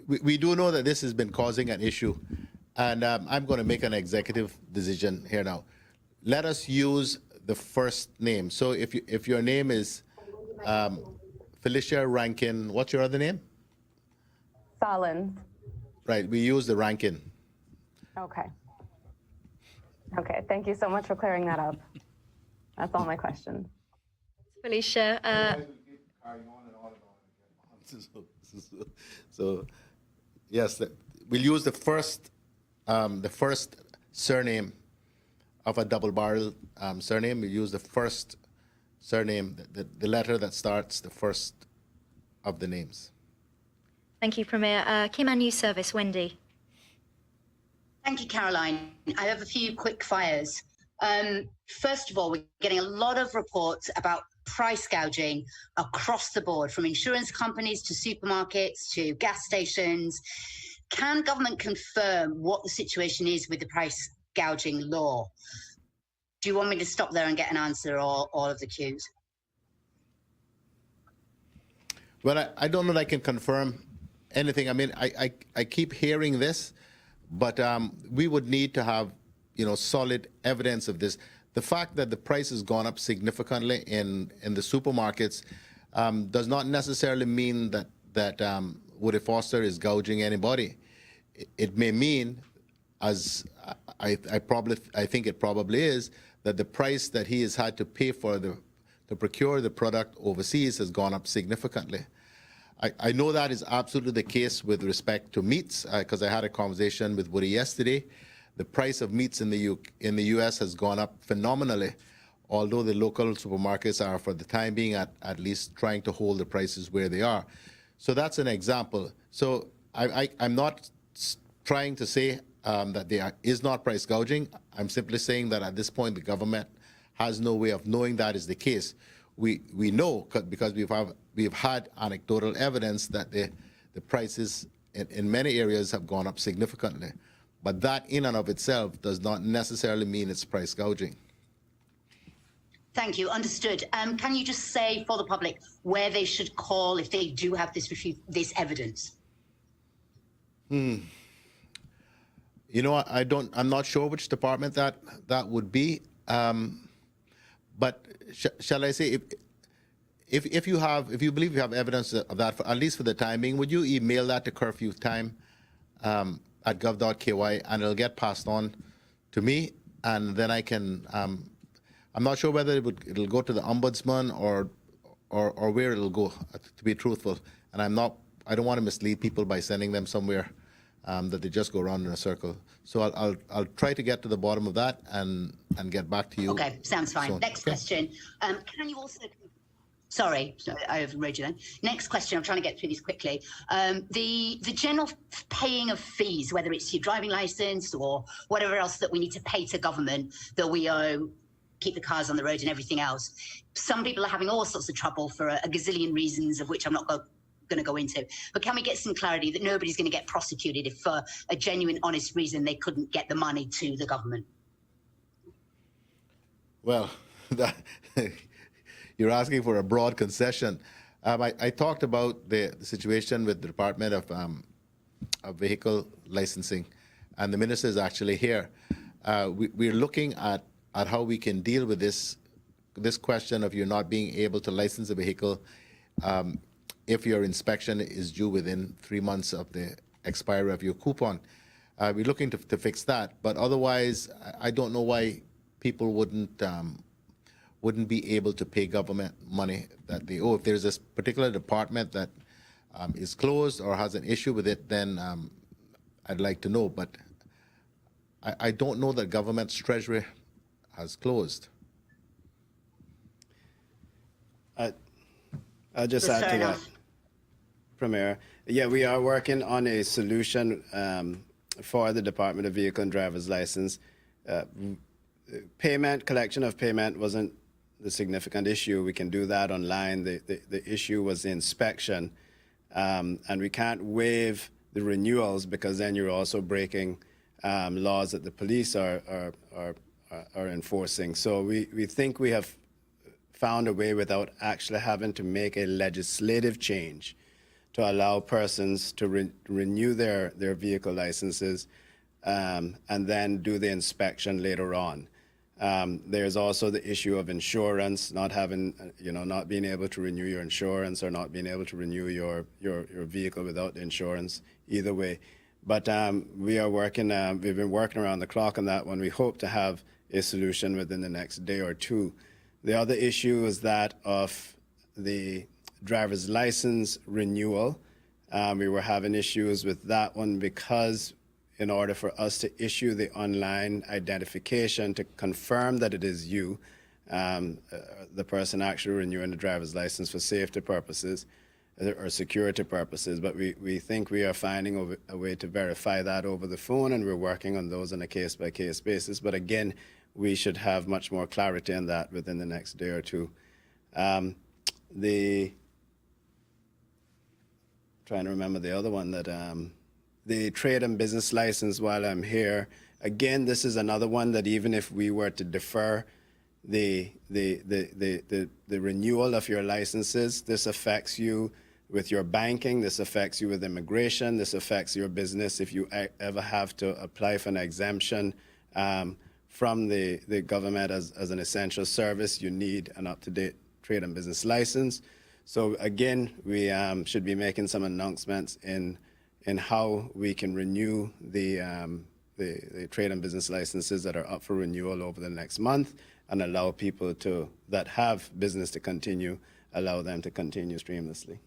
We do know that this has been causing an issue, and I'm going to make an executive decision here now. Let us use the first name. So if your name is Felicia Rankin, what's your other name? Solins. Right, we use the Rankin. Okay. Okay, thank you so much for clearing that up. That's all my questions. Felicia. So yes, we'll use the first surname of a double-barrel surname. We use the first surname, the letter that starts the first of the names. Thank you, Premier. Cayman News Service, Wendy. Thank you, Caroline. I have a few quick fires. First of all, we're getting a lot of reports about price gouging across the board, from insurance companies to supermarkets to gas stations. Can government confirm what the situation is with the price gouging law? Do you want me to stop there and get an answer, or all of the cues? Well, I don't know that I can confirm anything. I mean, I keep hearing this, but we would need to have, solid evidence of this. The fact that the price has gone up significantly in the supermarkets does not necessarily mean that Woody Foster is gouging anybody. It may mean, as I think it probably is, that the price that he has had to pay to procure the product overseas has gone up significantly. I know that is absolutely the case with respect to meats, because I had a conversation with Woody yesterday, the price of meats in the U.S. has gone up phenomenally, although the local supermarkets are, for the time being, at least trying to hold the prices where they are. So that's an example. So I'm not trying to say that there is not price gouging. I'm simply saying that at this point the government has no way of knowing that is the case. We know because we've had anecdotal evidence that the prices in many areas have gone up significantly. But that in and of itself does not necessarily mean it's price gouging. Thank you. Understood. Can you just say for the public where they should call if they do have this evidence? You know, I'm not sure which department that would be. But shall I say, if you believe you have evidence of that, at least for the time being, would you email that to curfew time at gov.ky, and it'll get passed on to me, and then I can. I'm not sure whether it'll go to the ombudsman or where it'll go. To be truthful, and I don't want to mislead people by sending them somewhere that they just go around in a circle. So I'll try to get to the bottom of that and get back to you. Okay, sounds fine. soon. Next Okay. question. Can you also... Sorry, I overrode you then. Next question, I'm trying to get through this quickly. The general paying of fees, whether it's your driving license or whatever else that we need to pay to government that we owe, keep the cars on the road and everything else. Some people are having all sorts of trouble for a gazillion reasons, of which I'm not going to go into. But can we get some clarity that nobody's going to get prosecuted if for a genuine, honest reason they couldn't get the money to the government? Well, you're asking for a broad concession. I talked about the situation with the Department of Vehicle Licensing, and the minister is actually here. We're looking at how we can deal with this question of you not being able to license a vehicle if your inspection is due within 3 months of the expiry of your coupon. We're looking to fix that, but otherwise, I don't know why people wouldn't be able to pay government money that they owe. If there's this particular department that is closed or has an issue with it, then I'd like to know. But I don't know that government's treasury has closed. I'll just add to that, Premier. Yeah, we are working on a solution for the Department of Vehicle and Driver's License. Collection of payment wasn't the significant issue. We can do that online. The issue was the inspection. And we can't waive the renewals because then you're also breaking laws that the police are enforcing. So we think we have found a way without actually having to make a legislative change to allow persons to renew their vehicle licenses and then do the inspection later on. There's also the issue of insurance, not being able to renew your insurance or not being able to renew your vehicle without the insurance, either way. But we are working, we've been working around the clock on that one. We hope to have a solution within the next day or two. The other issue is that of the driver's license renewal. We were having issues with that one because in order for us to issue the online identification to confirm that it is you, the person actually renewing the driver's license for safety purposes or security purposes. But we think we are finding a way to verify that over the phone, and we're working on those on a case-by-case basis. But again, we should have much more clarity on that within the next day or two. Trying to remember the other one that the trade and business license while I'm here. Again, this is another one that even if we were to defer the renewal of your licenses, this affects you with your banking, this affects you with immigration, this affects your business if you ever have to apply for an exemption from the government as an essential service. You need an up-to-date trade and business license. So again, we should be making some announcements in how we can renew the trade and business licenses that are up for renewal over the next month and allow people that have business to continue, allow them to continue streamlessly.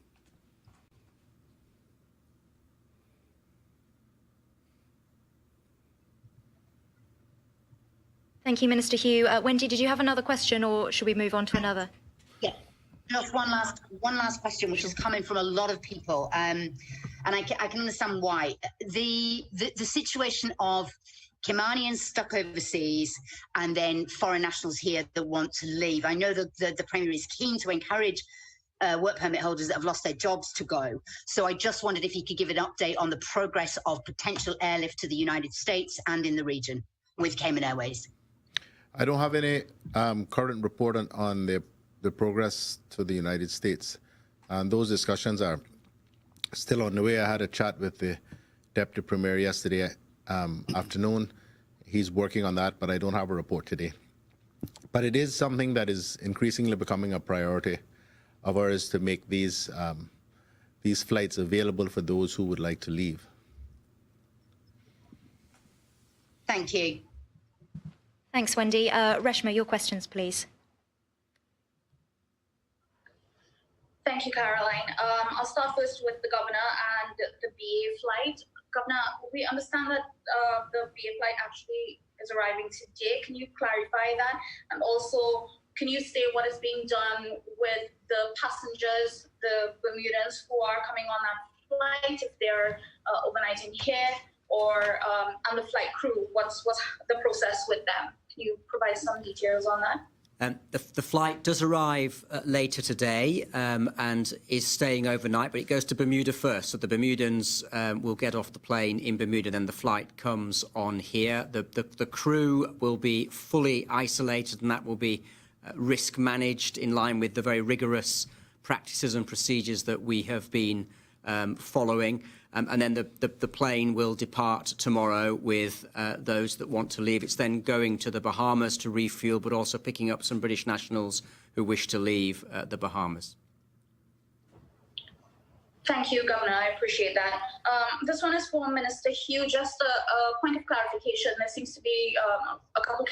Thank you, Minister Hugh. Wendy, did you have another question, or should we move on to another? Yeah, just one last question, which is coming from a lot of people, and I can understand why. The situation of Caymanians stuck overseas and then foreign nationals here that want to leave. I know that the Premier is keen to encourage work permit holders that have lost their jobs to go. So I just wondered if you could give an update on the progress of potential airlift to the United States and in the region with Cayman Airways. I don't have any current report on the progress to the United States. And those discussions are still on the way. I had a chat with the Deputy Premier yesterday afternoon. He's working on that, but I don't have a report today. But it is something that is increasingly becoming a priority of ours to make these flights available for those who would like to leave. Thank you. Thanks, Wendy. Reshma, your questions, please. Thank you, Caroline. I'll start first with the Governor and the BA flight. Governor, we understand that the BA flight actually is arriving today. Can you clarify that? And also, can you say what is being done with the passengers, the Bermudans who are coming on that flight, if they're overnighting here, or and the flight crew? What's the process with them? Can you provide some details on that? The flight does arrive later today and is staying overnight, but it goes to Bermuda first. So the Bermudans will get off the plane in Bermuda, then the flight comes on here. The crew will be fully isolated, and that will be risk managed in line with the very rigorous practices and procedures that we have been following. And then the plane will depart tomorrow with those that want to leave. It's then going to the Bahamas to refuel, but also picking up some British nationals who wish to leave the Bahamas. Thank you, Governor. I appreciate that. This one is for Minister Hugh. Just a point of clarification. There seems to be a couple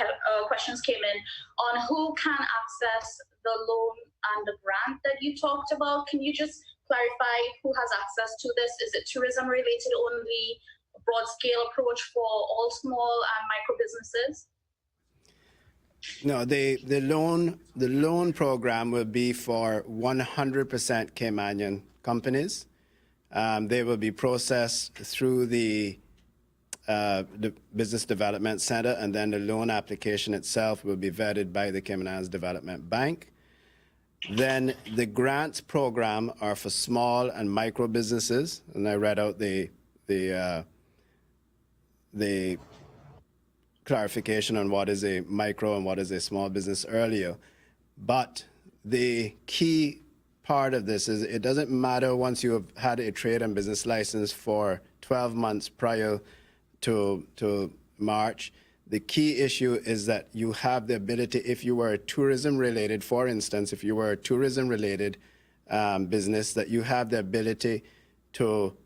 questions came in on who can access the loan and the grant that you talked about. Can you just clarify who has access to this? Is it tourism related only, a broad scale approach for all small and micro businesses? No, the loan program will be for 100% Caymanian companies. They will be processed through the Business Development Center, and then the loan application itself will be vetted by the Cayman Islands Development Bank. Then the grants program are for small and micro businesses, and I read out the clarification on what is a micro and what is a small business earlier. But the key part of this is it doesn't matter once you have had a trade and business license for 12 months prior to March. The key issue is that you have the ability, if you were tourism related, for instance, if you were a tourism related business, that you have the ability to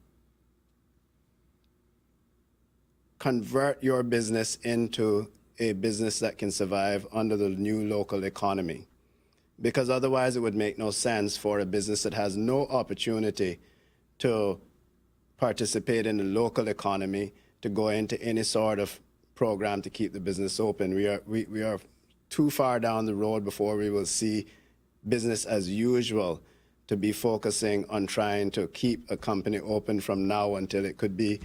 convert your business into a business that can survive under the new local economy. Because otherwise it would make no sense for a business that has no opportunity to participate in the local economy to go into any sort of program to keep the business open. We are too far down the road before we will see business as usual to be focusing on trying to keep a company open from now until it could be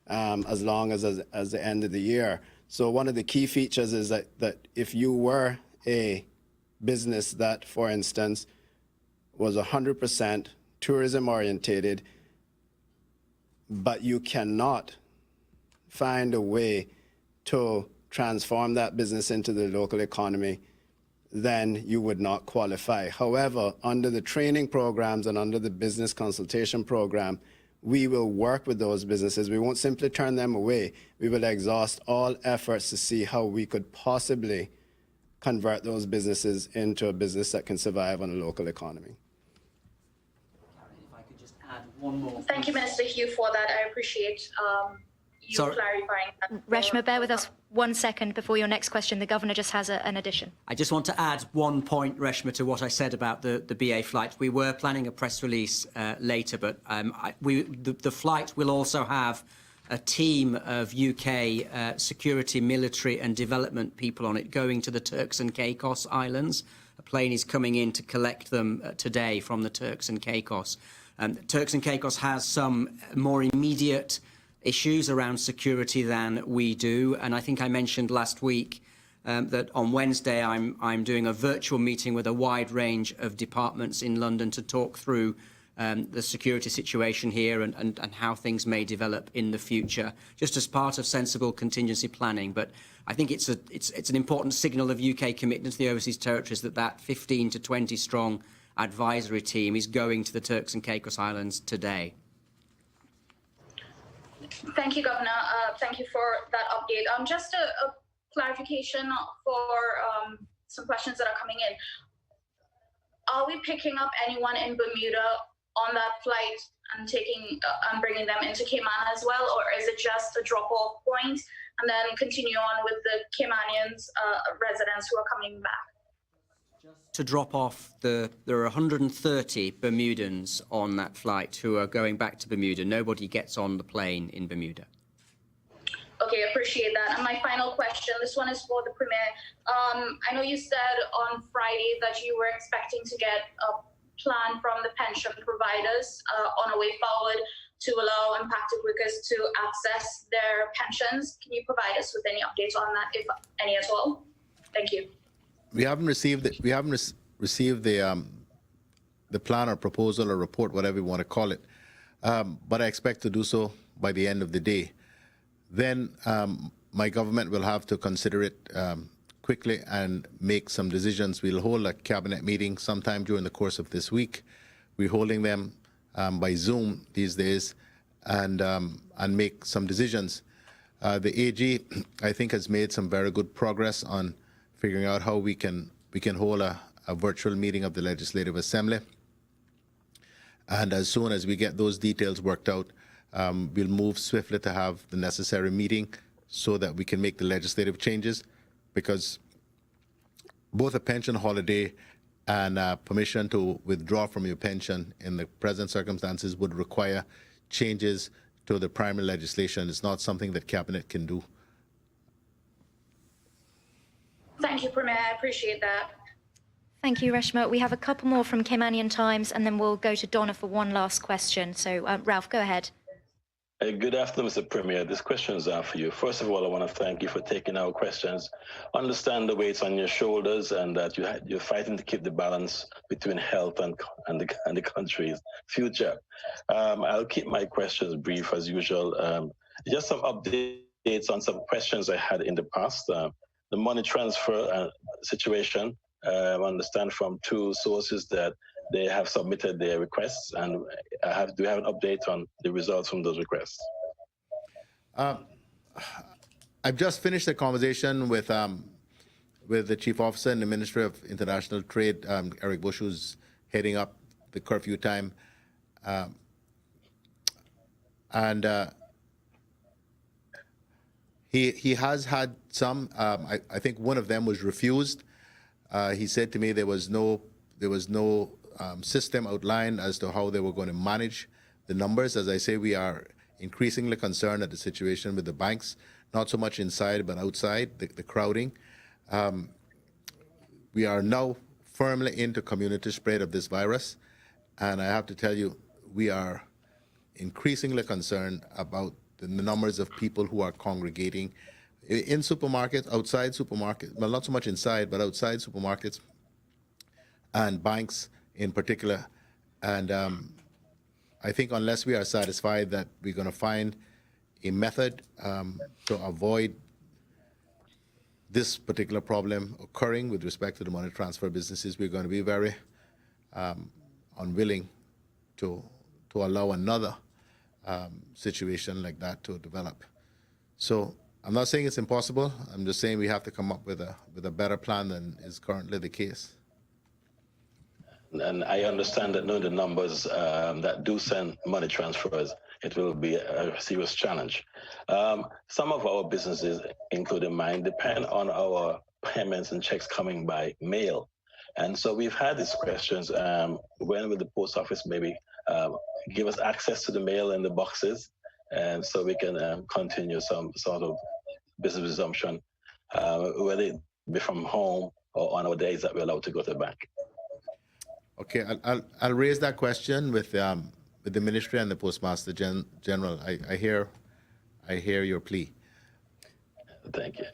as long as the end of the year. So one of the key features is that if you were a business that, for instance, was 100% tourism orientated, but you cannot find a way to transform that business into the local economy, then you would not qualify. However, under the training programs and under the business consultation program, we will work with those businesses. We won't simply turn them away. We will exhaust all efforts to see how we could possibly convert those businesses into a business that can survive on a local economy. If I could just add one more. Thank you, Minister Hugh, for that. I appreciate you clarifying that. Reshma, bear with us 1 second before your next question. The Governor just has an addition. I just want to add one point, Reshma, to what I said about the BA flight. We were planning a press release later, but the flight will also have a team of UK security, military and development people on it going to the Turks and Caicos Islands. A plane is coming in to collect them today from the Turks and Caicos. Turks and Caicos has some more immediate issues around security than we do. And I think I mentioned last week that on Wednesday I'm doing a virtual meeting with a wide range of departments in London to talk through the security situation here and how things may develop in the future, just as part of sensible contingency planning. But I think it's an important signal of UK commitment to the overseas territories that 15 to 20 strong advisory team is going to the Turks and Caicos Islands today. Thank you, Governor. Thank you for that update. Just a clarification for some questions that are coming in. Are we picking up anyone in Bermuda on that flight and bringing them into Cayman as well, or is it just a drop-off point and then continue on with the Caymanians residents who are coming back? To drop off, there are 130 Bermudans on that flight who are going back to Bermuda. Nobody gets on the plane in Bermuda. Okay, appreciate that. And my final question, this one is for the Premier. I know you said on Friday that you were expecting to get a plan from the pension providers on a way forward to allow impacted workers to access their pensions. Can you provide us with any updates on that, if any at all? Thank you. We haven't received the plan or proposal or report, whatever you want to call it, but I expect to do so by the end of the day. Then my government will have to consider it quickly and make some decisions. We'll hold a cabinet meeting sometime during the course of this week. We're holding them by Zoom these days, and make some decisions. The AG, I think, has made some very good progress on figuring out how we can hold a virtual meeting of the Legislative Assembly. And as soon as we get those details worked out, we'll move swiftly to have the necessary meeting so that we can make the legislative changes, because both a pension holiday and permission to withdraw from your pension in the present circumstances would require changes to the primary legislation. It's not something that Cabinet can do. Thank you, Premier. I appreciate that. Thank you, Reshma. We have a couple more from Caymanian Times, and then we'll go to Donna for one last question. So, Ralph, go ahead. Good afternoon, Mr. Premier. These questions are for you. First of all, I want to thank you for taking our questions. Understand the weight's on your shoulders and that you're fighting to keep the balance between health and the country's future. I'll keep my questions brief as usual. Just some updates on some questions I had in the past. The money transfer situation, I understand from two sources that they have submitted their requests, and do you have an update on the results from those requests? I've just finished a conversation with the Chief Officer in the Ministry of International Trade, Eric Bush, who's heading up the curfew time. He has had some. I think one of them was refused. He said to me there was no system outlined as to how they were going to manage the numbers. As I say, we are increasingly concerned at the situation with the banks, not so much inside but outside, the crowding. We are now firmly into community spread of this virus, and I have to tell you, we are increasingly concerned about the numbers of people who are congregating in supermarkets, outside supermarkets, well, not so much inside, but outside supermarkets and banks in particular. And I think unless we are satisfied that we're going to find a method to avoid this particular problem occurring with respect to the money transfer businesses, we're going to be very unwilling to allow another situation like that to develop. So I'm not saying it's impossible. I'm just saying we have to come up with a better plan than is currently the case. And I understand that knowing the numbers that do send money transfers, it will be a serious challenge. Some of our businesses, including mine, depend on our payments and checks coming by mail. And so we've had these questions, when will the post office maybe give us access to the mail in the boxes? and so we can continue some sort of business resumption, whether it be from home or on our days that we're allowed to go to the bank. Okay, I'll raise that question with the ministry and the postmaster general. I hear your plea. Thank you.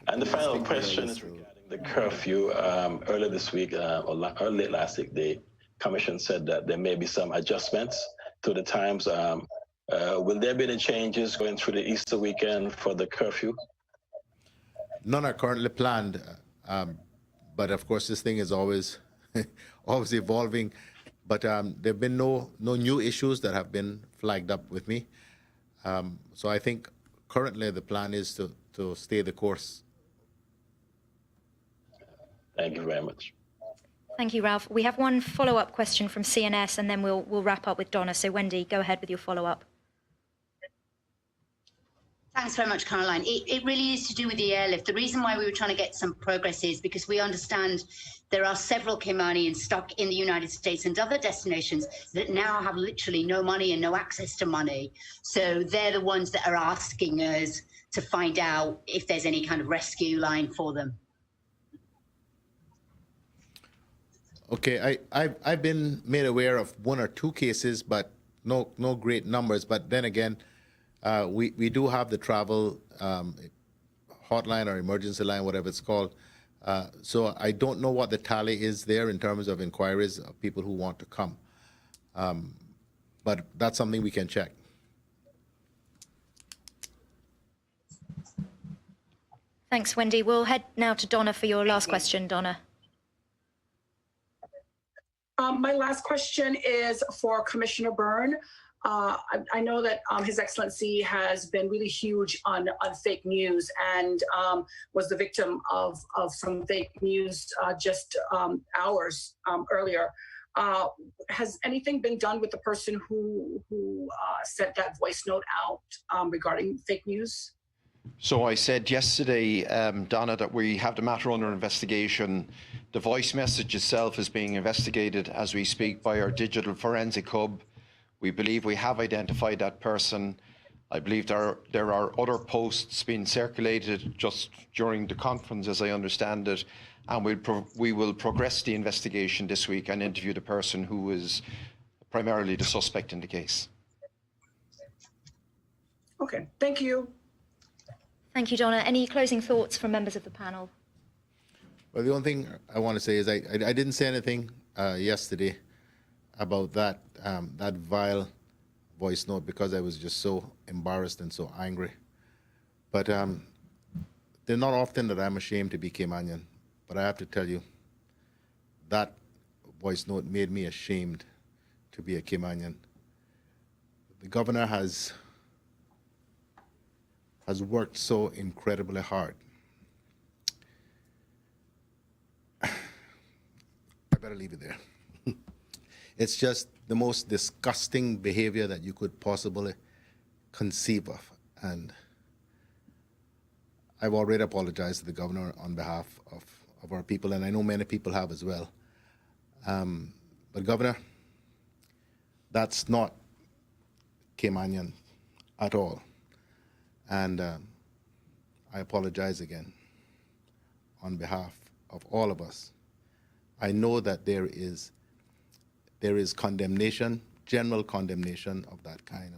And the final question is regarding the curfew. Earlier this week, or late last week, the commission said that there may be some adjustments to the times. Will there be any changes going through the Easter weekend for the curfew? None are currently planned, but of course this thing is always always evolving. But there have been no new issues that have been flagged up with me. So I think currently the plan is to stay the course. Thank you very much. Thank you, Ralph. We have one follow-up question from CNS, and then we'll wrap up with Donna. So Wendy, go ahead with your follow-up. Thanks very much, Caroline. It really is to do with the airlift. The reason why we were trying to get some progress is because we understand there are several Caymanians stuck in the United States and other destinations that now have literally no money and no access to money. So they're the ones that are asking us to find out if there's any kind of rescue line for them. Okay, I've been made aware of one or two cases, but no great numbers. But then again, we do have the travel hotline or emergency line, whatever it's called. So I don't know what the tally is there in terms of inquiries of people who want to come. But that's something we can check. Thanks, Wendy. We'll head now to Donna for your last question, Donna. My last question is for Commissioner Byrne. I know that His Excellency has been really huge on fake news and was the victim of some fake news just hours earlier. Has anything been done with the person who sent that voice note out regarding fake news? So I said yesterday, Donna, that we have the matter under investigation. The voice message itself is being investigated as we speak by our digital forensic hub. We believe we have identified that person. I believe there are other posts being circulated just during the conference, as I understand it, and we will progress the investigation this week and interview the person who is primarily the suspect in the case. Okay, thank you. Thank you, Donna. Any closing thoughts from members of the panel? Well, the only thing I want to say is I didn't say anything yesterday about that that vile voice note because I was just so embarrassed and so angry. But they're not often that I'm ashamed to be Caymanian, but I have to tell you, that voice note made me ashamed to be a Caymanian. The governor has worked so incredibly hard. I better leave it there. It's just the most disgusting behavior that you could possibly conceive of. And I've already apologized to the governor on behalf of our people, and I know many people have as well. But Governor, that's not Caymanian at all. And I apologize again on behalf of all of us. I know that there is condemnation, general condemnation of that kind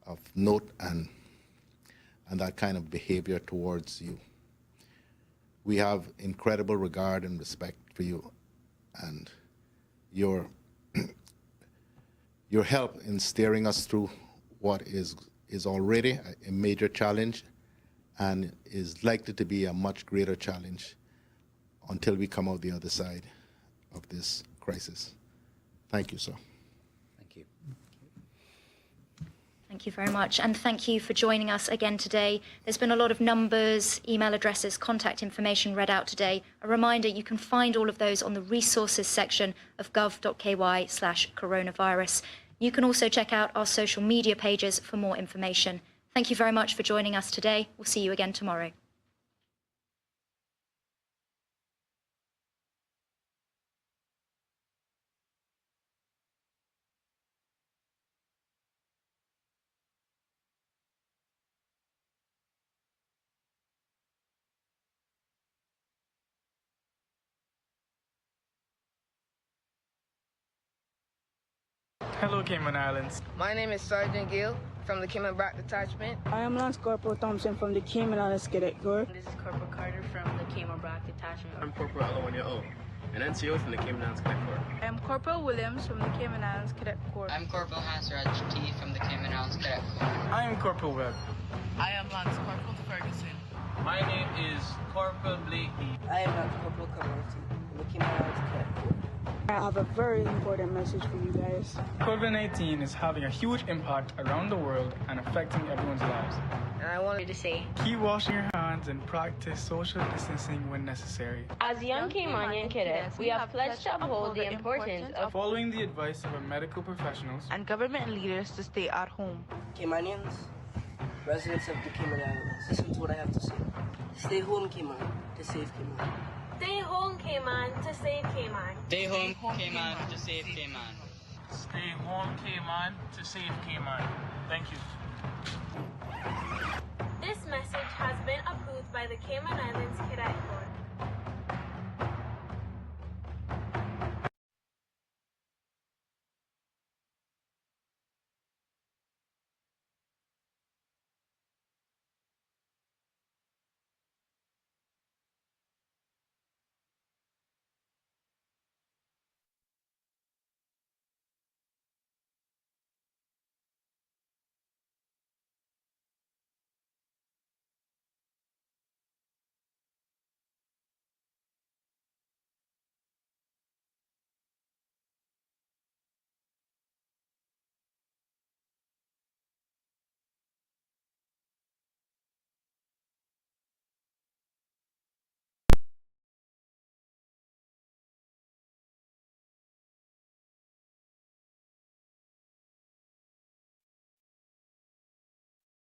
of note and that kind of behavior towards you. We have incredible regard and respect for you and your help in steering us through what is already a major challenge and is likely to be a much greater challenge until we come out the other side of this crisis. Thank you, sir. Thank you. Thank you very much. And thank you for joining us again today. There's been a lot of numbers, email addresses, contact information read out today. A reminder, you can find all of those on the resources section of gov.ky/coronavirus. You can also check out our social media pages for more information. Thank you very much for joining us today. We'll see you again tomorrow. Hello, Cayman Islands. My name is Sergeant Gill from the Cayman Brac Detachment. I am Lance Corporal Thompson from the Cayman Islands Cadet Corps. This is Corporal Carter from the Cayman Brac Detachment. I'm Corporal Alawania O, an NCO from the Cayman Islands Cadet Corps. I am Corporal Williams from the Cayman Islands Cadet Corps. I'm Corporal Hansraj T from the Cayman Islands Cadet Corps. I am Corporal Webb. I am Lance Corporal Ferguson. My name is Corporal Blakey. I am Lance Corporal Community from the Cayman Islands Cadet Corps. I have a very important message for you guys. COVID-19 is having a huge impact around the world and affecting everyone's lives. And I wanted to say, keep washing your hands and practice social distancing when necessary. As young Caymanian cadets, we have pledged to uphold the importance of following the advice of our medical professionals and government leaders to stay at home. Caymanians, residents of the Cayman Islands, listen to what I have to say. Stay home, Cayman, to save Cayman. Stay home, Cayman, to save Cayman. Stay home, Cayman, to save Cayman. Stay home, Cayman, to save Cayman. Thank you. This message has been approved by the Cayman Islands Cadet Corps.